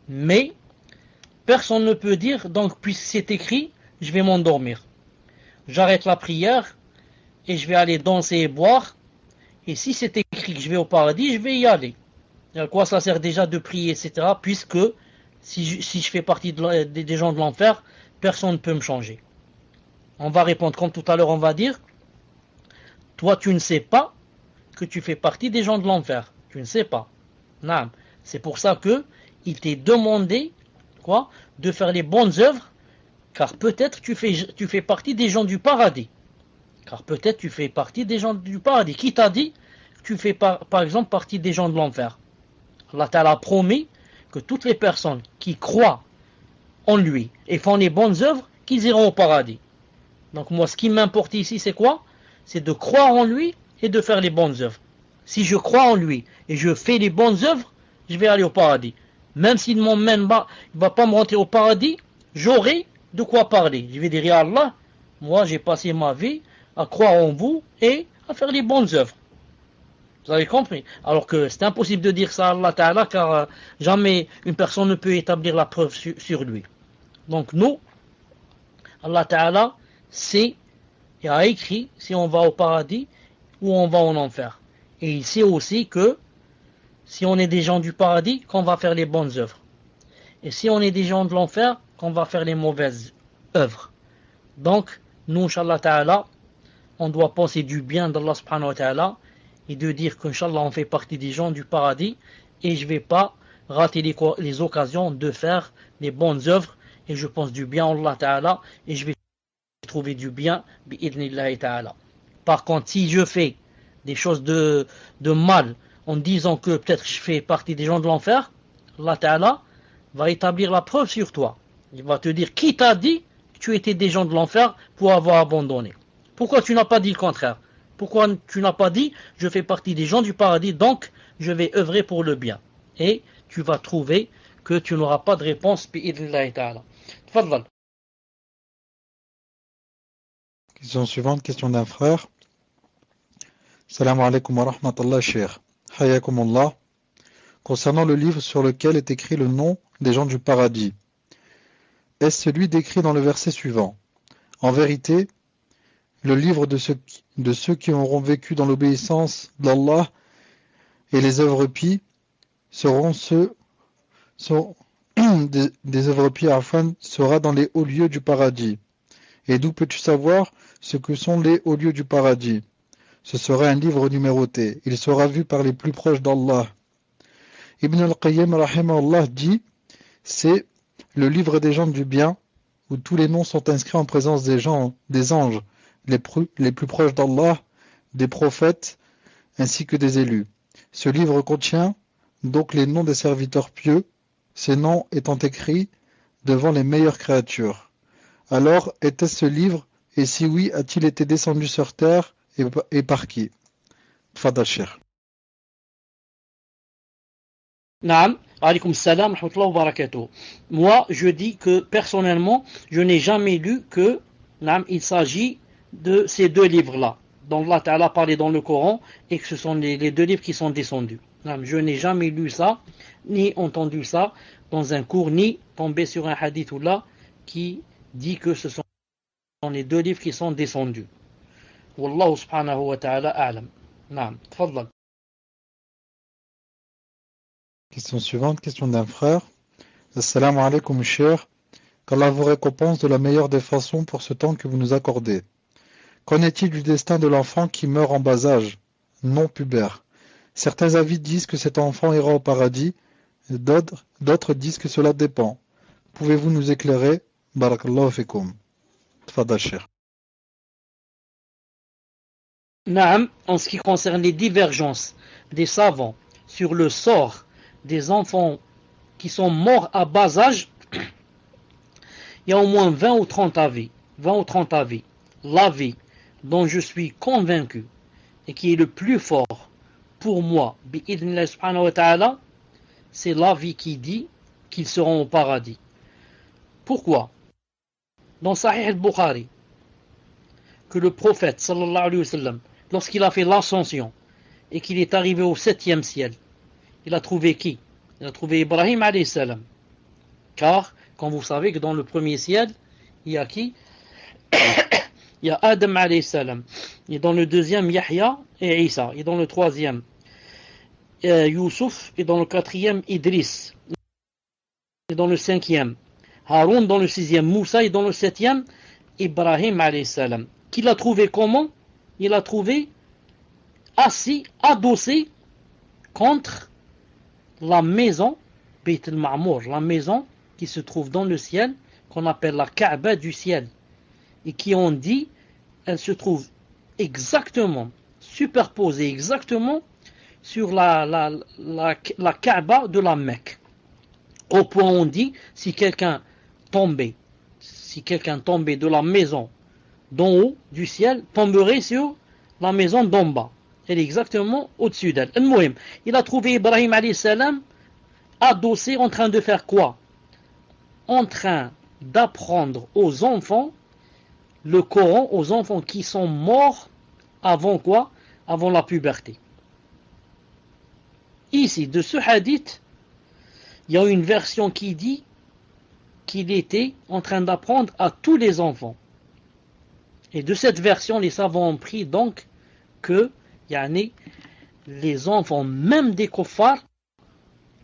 Mais personne ne peut dire, donc puisque c'est écrit, je vais m'endormir. J'arrête la prière et je vais aller danser et boire. Et si c'est écrit que je vais au paradis, je vais y aller. Et à quoi ça sert déjà de prier, etc. Puisque si je fais partie des gens de l'enfer, personne ne peut me changer. On va répondre comme tout à l'heure, on va dire, toi tu ne sais pas que tu fais partie des gens de l'enfer. Tu ne sais pas. Non. C'est pour ça que il t'est demandé de faire les bonnes œuvres, car peut-être tu fais partie des gens du paradis. Car peut-être tu fais partie des gens du paradis. Qui t'a dit que tu fais par exemple partie des gens de l'enfer? Allah Ta'ala a promis que toutes les personnes qui croient en lui et font les bonnes œuvres, qu'ils iront au paradis. Donc moi, ce qui m'importe ici, c'est quoi? C'est de croire en lui et de faire les bonnes œuvres. Si je crois en lui et je fais les bonnes œuvres, je vais aller au paradis. Même s'il ne va pas me rentrer au paradis, j'aurai de quoi parler. Je vais dire, ya Allah, moi j'ai passé ma vie à croire en vous et à faire les bonnes œuvres. Vous avez compris? Alors que c'est impossible de dire ça à Allah Ta'ala, car jamais une personne ne peut établir la preuve sur lui. Donc nous, Allah Ta'ala sait et a écrit si on va au paradis ou on va en enfer. Et il sait aussi que si on est des gens du paradis, qu'on va faire les bonnes œuvres. Et si on est des gens de l'enfer, qu'on va faire les mauvaises œuvres. Donc, nous, Inch'Allah Ta'ala, on doit penser du bien d'Allah Subhanahu wa Ta'ala et de dire qu'Inch'Allah on fait partie des gens du paradis et je ne vais pas rater les occasions de faire les bonnes œuvres et je pense du bien à Allah Ta'ala et je vais trouver du bien bi'idnillahi ta'ala. Par contre, si je fais des choses de mal en disant que peut-être je fais partie des gens de l'enfer, Allah Ta'ala va établir la preuve sur toi. Il va te dire qui t'a dit que tu étais des gens de l'enfer pour avoir abandonné. Pourquoi tu n'as pas dit le contraire? Pourquoi tu n'as pas dit je fais partie des gens du paradis donc je vais œuvrer pour le bien? Et tu vas trouver que tu n'auras pas de réponse bi'idnillahi ta'ala. Tfaddal. Question suivante, question d'un frère. Salam alaikum wa rahmatullah Cheikh. Hayakumullah. Concernant le livre sur lequel est écrit le nom des gens du paradis, est-ce celui décrit dans le verset suivant? En vérité, le livre de ceux qui auront vécu dans l'obéissance d'Allah et les œuvres pies seront des œuvres pies afin sera dans les hauts lieux du paradis. Et d'où peux-tu savoir ce que sont les hauts lieux du paradis? Ce sera un livre numéroté. Il sera vu par les plus proches d'Allah. Ibn al-Qayyim rahimahullah dit, c'est le livre des gens du bien, où tous les noms sont inscrits en présence des anges, les plus proches d'Allah, des prophètes, ainsi que des élus. Ce livre contient donc les noms des serviteurs pieux, ces noms étant écrits devant les meilleures créatures. Alors, était-ce ce livre, et si oui, a-t-il été descendu sur terre, et par qui? Tfadal Cheikh. Naam, alaykoum salam, wa rahmatullahi wa barakatuh. Moi, je dis que personnellement, je n'ai jamais lu que, naam, il s'agit de ces deux livres-là, dont Allah Ta'ala a parlé dans le Coran, et que ce sont les deux livres qui sont descendus. Naam, je n'ai jamais lu ça, ni entendu ça dans un cours, ni tombé sur un hadith ou là qui dit que ce sont les deux livres qui sont descendus. Wallahu subhanahu wa ta'ala a'lam. Naam, tfaddal. Question suivante, question d'un frère. Assalamu alaikum, cher. Qu'Allah vous récompense de la meilleure des façons pour ce temps que vous nous accordez. Qu'en est-il du destin de l'enfant qui meurt en bas âge, non pubère? Certains avis disent que cet enfant ira au paradis, d'autres disent que cela dépend. Pouvez-vous nous éclairer? Barakallahu fikum. Tfadal Cheikh. Naam, en ce qui concerne les divergences des savants sur le sort des enfants qui sont morts à bas âge, il y a au moins 20 ou 30 avis. 20 ou 30 avis. L'avis dont je suis convaincu et qui est le plus fort pour moi, bi'idhnillah subhanahu wa ta'ala, c'est l'avis qui dit qu'ils seront au paradis. Pourquoi? Dans Sahih al-Bukhari, que le prophète sallallahu alayhi wa sallam, lorsqu'il a fait l'ascension et qu'il est arrivé au 7e ciel, il a trouvé qui? Il a trouvé Ibrahim alayhi salam. Car, comme vous savez que dans le premier ciel, il y a qui? Il y a Adam alayhi salam. Et dans le deuxième, Yahya et Isa. Et dans le troisième, Youssouf. Et dans le quatrième, Idris. Et dans le cinquième, Haroun. Dans le sixième, Moussa. Et dans le septième, Ibrahim alayhi salam. Qu'il a trouvé comment? Il a trouvé assis, adossé contre la maison, Beit al-Ma'mour, la maison qui se trouve dans le ciel, qu'on appelle la Kaaba du ciel. Et qui ont dit, elle se trouve exactement, superposée exactement sur la Kaaba de la Mecque. Au point où on dit, si quelqu'un tombait de la maison d'en haut, du ciel, tomberait sur la maison d'en bas. Elle est exactement au-dessus d'elle. Il a trouvé Ibrahim alayhi salam adossé en train de faire quoi? En train d'apprendre aux enfants le Coran, aux enfants qui sont morts avant quoi? Avant la puberté. Ici, de ce hadith, il y a une version qui dit qu'il était en train d'apprendre à tous les enfants. Et de cette version, les savants ont pris donc que les enfants, même des kuffars,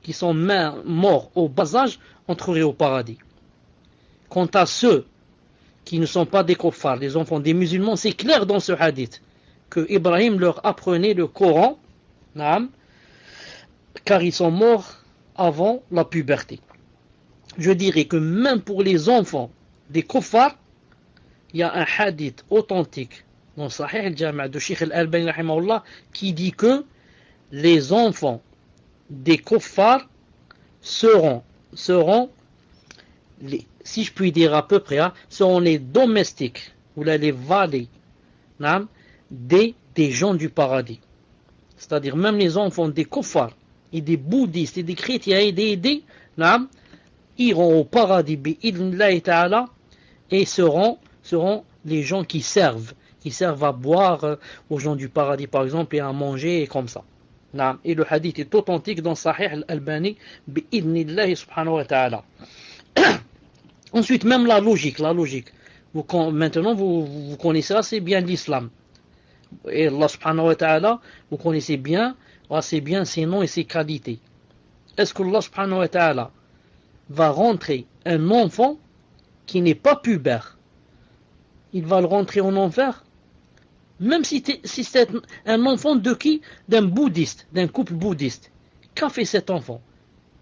qui sont morts au bas âge, entreraient au paradis. Quant à ceux qui ne sont pas des kuffars, les enfants des musulmans, c'est clair dans ce hadith que Ibrahim leur apprenait le Coran, car ils sont morts avant la puberté. Je dirais que même pour les enfants des kuffars, il y a un hadith authentique dans Sahih al-Jami' de Sheikh al-Albani rahimahullah qui dit que les enfants des kuffars seront si je puis dire à peu près, seront les domestiques ou les valets des gens du paradis. C'est-à-dire même les enfants des kuffars et des bouddhistes et des chrétiens et des iront au paradis bi'idhnillahi ta'ala et seront les gens qui servent à boire aux gens du paradis par exemple et à manger et comme ça. Et le hadith est authentique dans Sahih al-Albani bi'idhnillahi subhanahu wa ta'ala. Ensuite, même la logique. Maintenant, vous connaissez assez bien l'islam. Et Allah subhanahu wa ta'ala, vous connaissez bien, assez bien ses noms et ses qualités. Est-ce que Allah subhanahu wa ta'ala va rentrer un enfant qui n'est pas pubère? Il va le rentrer en enfer? Même si c'est un enfant de qui? D'un bouddhiste, d'un couple bouddhiste. Qu'a fait cet enfant?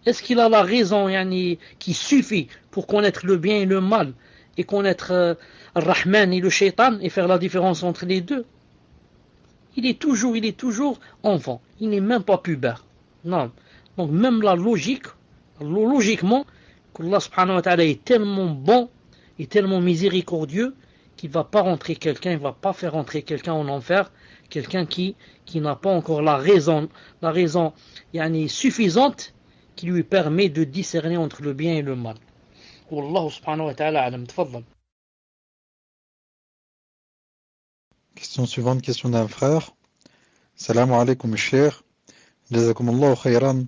est-ce qu'il a la raison yani, qui suffit pour connaître le bien et le mal et connaître le Rahman et le Shaitan et faire la différence entre les deux? Il est toujours enfant. Il n'est même pas pubère. Non. Donc même la logique, logiquement, qu'Allah subhanahu wa ta'ala est tellement bon et tellement miséricordieux qu'il ne va pas rentrer quelqu'un, il ne va pas faire rentrer quelqu'un en enfer, quelqu'un qui n'a pas encore la raison yani, suffisante qui lui permet de discerner entre le bien et le mal. Wallahu subhanahu wa ta'ala alam. Tfaddal. Question suivante, question d'un frère. Salam alaikum, cher. Jazakumullahu khayran.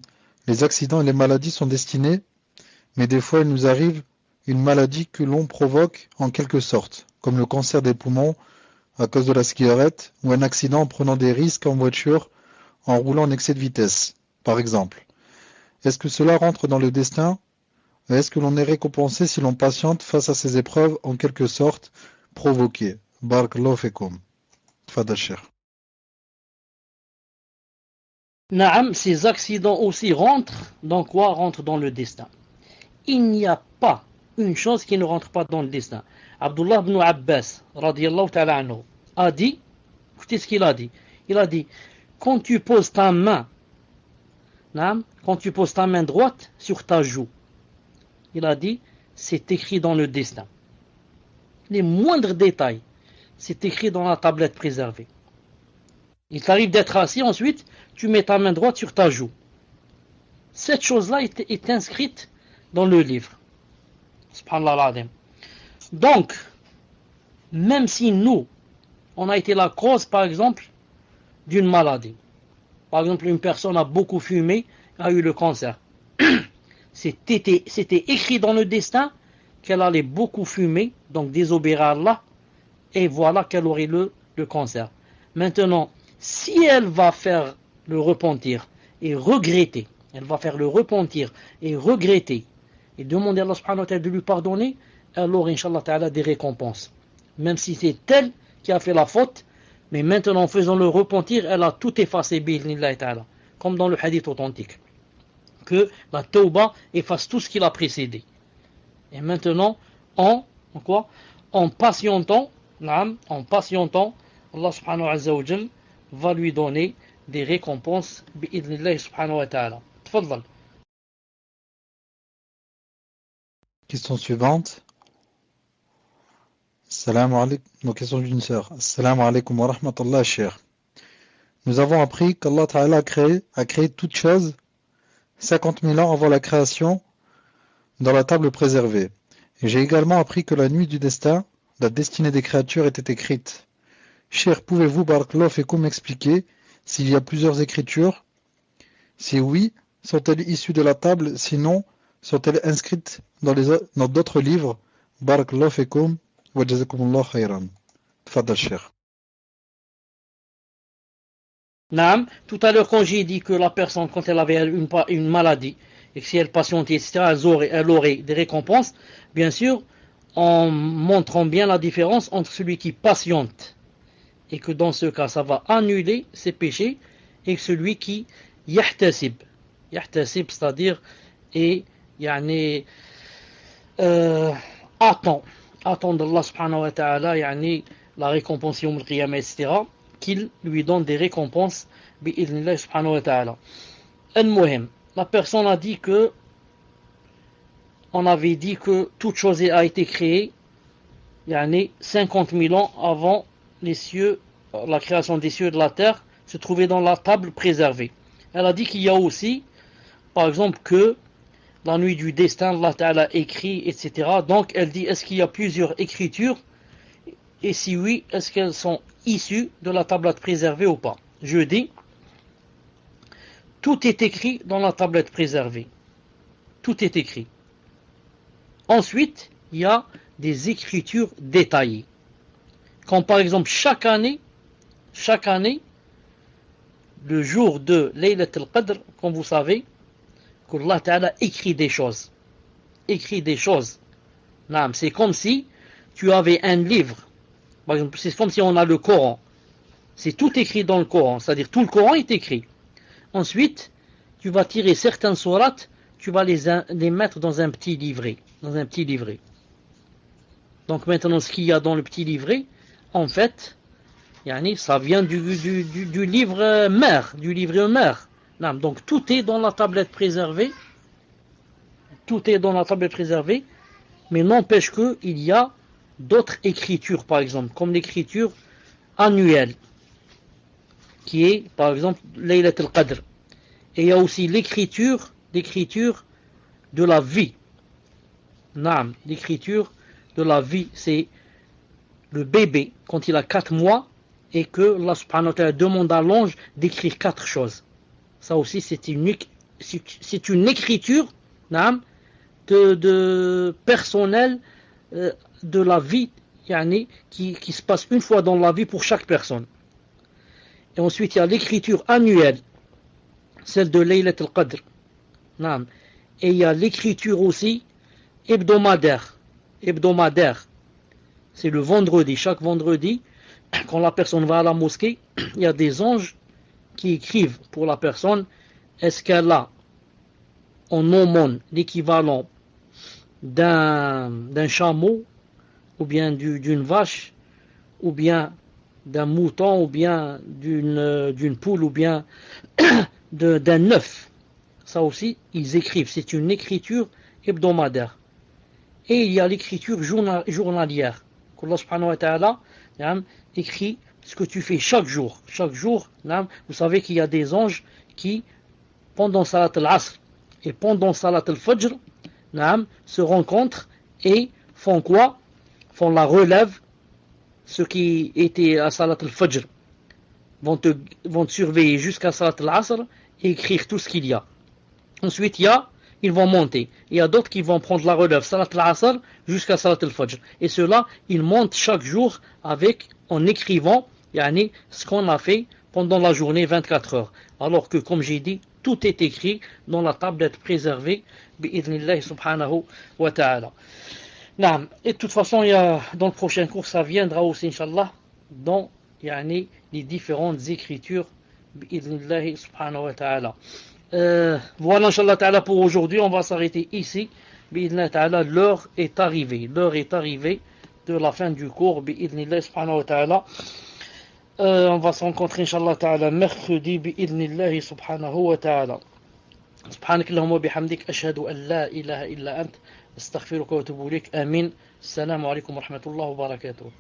Les accidents et les maladies sont destinés, mais des fois il nous arrive une maladie que l'on provoque en quelque sorte, comme le cancer des poumons à cause de la cigarette, ou un accident en prenant des risques en voiture, en roulant en excès de vitesse, par exemple. Est-ce que cela rentre dans le destin? Est-ce que l'on est récompensé si l'on patiente face à ces épreuves en quelque sorte provoquées? Barakallahu fikum. Tfadal Cheikh. Naam, ces accidents aussi rentrent dans quoi? Rentrent dans le destin. Il n'y a pas une chose qui ne rentre pas dans le destin. Abdullah ibn Abbas, radiyallahu ta'ala anhu, a dit, écoutez ce qu'il a dit. Il a dit, quand tu poses ta main droite sur ta joue, il a dit, c'est écrit dans le destin. Les moindres détails, c'est écrit dans la tablette préservée. Il t'arrive d'être assis, ensuite, tu mets ta main droite sur ta joue. Cette chose-là est inscrite dans le livre. Subhanallah al-Azim. Donc, même si nous, on a été la cause, par exemple, d'une maladie. Par exemple, une personne a beaucoup fumé, a eu le cancer. C'était écrit dans le destin qu'elle allait beaucoup fumer, donc désobéir à Allah, et voilà qu'elle aurait le cancer. Maintenant, si elle va faire le repentir et regretter, elle va faire le repentir et regretter, et demander à Allah subhanahu wa ta'ala de lui pardonner, elle aura, inshallah ta'ala, des récompenses. Même si c'est elle qui a fait la faute, mais maintenant, en faisant le repentir, elle a tout effacé, bi'idhnillahi ta'ala, comme dans le hadith authentique, que la tauba efface tout ce qui l'a précédé. Et maintenant, en patientant, Allah subhanahu wa ta'ala va lui donner des récompenses, bi'idhnillahi subhanahu wa ta'ala. Tfaddal. Question suivante. Salam alaikum. Nos questions d'une sœur. Salam alaikum wa rahmatullah, cher. Nous avons appris qu'Allah Ta'ala a créé toute chose 50 000 ans avant la création dans la table préservée. Et j'ai également appris que la nuit du destin, la destinée des créatures était écrite. Cher, pouvez-vous, barakallahu fikum, m'expliquer s'il y a plusieurs écritures? Si oui, sont-elles issues de la table? Sinon, sont-elles inscrites dans d'autres livres? Barakallahu fikum wa jazakumullahu khayran. Tfadal Cheikh. Naam, tout à l'heure quand j'ai dit que la personne, quand elle avait une maladie, et que si elle patientait, etc., elle aurait des récompenses, bien sûr, en montrant bien la différence entre celui qui patiente, et que dans ce cas, ça va annuler ses péchés, et celui qui yahtasib, c'est-à-dire, et yani, attend d'Allah subhanahu wa ta'ala, yani, la récompense yawm al-qiyamah, etc., qu'il lui donne des récompenses bi'idhnillah subhanahu wa ta'ala. Al-Muhim, la personne a dit que on avait dit que toute chose a été créée yani 50 000 ans avant les cieux, la création des cieux et de la terre se trouvait dans la table préservée. Elle a dit qu'il y a aussi, par exemple, que la nuit du destin, Allah Ta'ala écrit, etc. Donc elle dit, est-ce qu'il y a plusieurs écritures? Et si oui, est-ce qu'elles sont issues de la tablette préservée ou pas? Je dis, tout est écrit dans la tablette préservée. Tout est écrit. Ensuite, il y a des écritures détaillées. Comme par exemple, chaque année, le jour de Laylat al-Qadr, comme vous savez, qu'Allah Ta'ala écrit des choses. C'est comme si tu avais un livre. Par exemple, c'est comme si on a le Coran. C'est tout écrit dans le Coran. C'est-à-dire tout le Coran est écrit. Ensuite, tu vas tirer certaines sourates tu vas les mettre dans un petit livret. Donc maintenant, ce qu'il y a dans le petit livret, en fait, ça vient du livre mère, du livret mère. Donc tout est dans la tablette préservée. Mais n'empêche qu'il y a d'autres écritures, par exemple, comme l'écriture annuelle, qui est, par exemple, Laylat al-Qadr. Et il y a aussi l'écriture de la vie. L'écriture de la vie, c'est le bébé, quand il a 4 mois, et que Allah subhanahu wa ta'ala demande à l'ange d'écrire 4 choses. Ça aussi, c'est une écriture, de personnel de la vie, qui se passe une fois dans la vie pour chaque personne. Et ensuite, il y a l'écriture annuelle, celle de Laylat al-Qadr. Et il y a l'écriture aussi hebdomadaire. C'est le vendredi. Chaque vendredi, quand la personne va à la mosquée, il y a des anges qui écrivent pour la personne, est-ce qu'elle a en aumône l'équivalent d'un chameau, ou bien d'une vache, ou bien d'un mouton, ou bien d'une poule, ou bien d'un œuf. Ça aussi, ils écrivent. C'est une écriture hebdomadaire. Et il y a l'écriture journalière. Allah subhanahu wa ta'ala écrit ce que tu fais chaque jour. Chaque jour, vous savez qu'il y a des anges qui, pendant Salat al-Asr et pendant Salat al-Fajr, se rencontrent et font quoi? Font la relève. Ceux qui étaient à Salat al-Fajr vont te surveiller jusqu'à Salat al-Asr et écrire tout ce qu'il y a. Ensuite, ils vont monter. Il y a d'autres qui vont prendre la relève Salat al-Asr jusqu'à Salat al-Fajr. Et ceux-là, ils montent chaque jour en écrivant ce qu'on a fait pendant la journée 24 heures. Alors que, comme j'ai dit, tout est écrit dans la tablette préservée bi'idhnillahi subhanahu wa ta'ala. Et de toute façon, dans le prochain cours, ça viendra aussi, Inch'Allah, dans les différentes écritures bi'idhnillahi subhanahu wa ta'ala. Voilà, Inch'Allah ta'ala, pour aujourd'hui. On va s'arrêter ici. Bi'idhnillahi ta'ala, l'heure est arrivée de la fin du cours. Bi'idhnillahi subhanahu wa ta'ala. On va se rencontrer, Inch'Allah ta'ala, mercredi. Bi'idhnillahi subhanahu wa ta'ala. سبحانك اللهم وبحمدك أشهد أن لا إله إلا أنت أستغفرك وأتوب إليك آمين. السلام عليكم ورحمة الله وبركاته.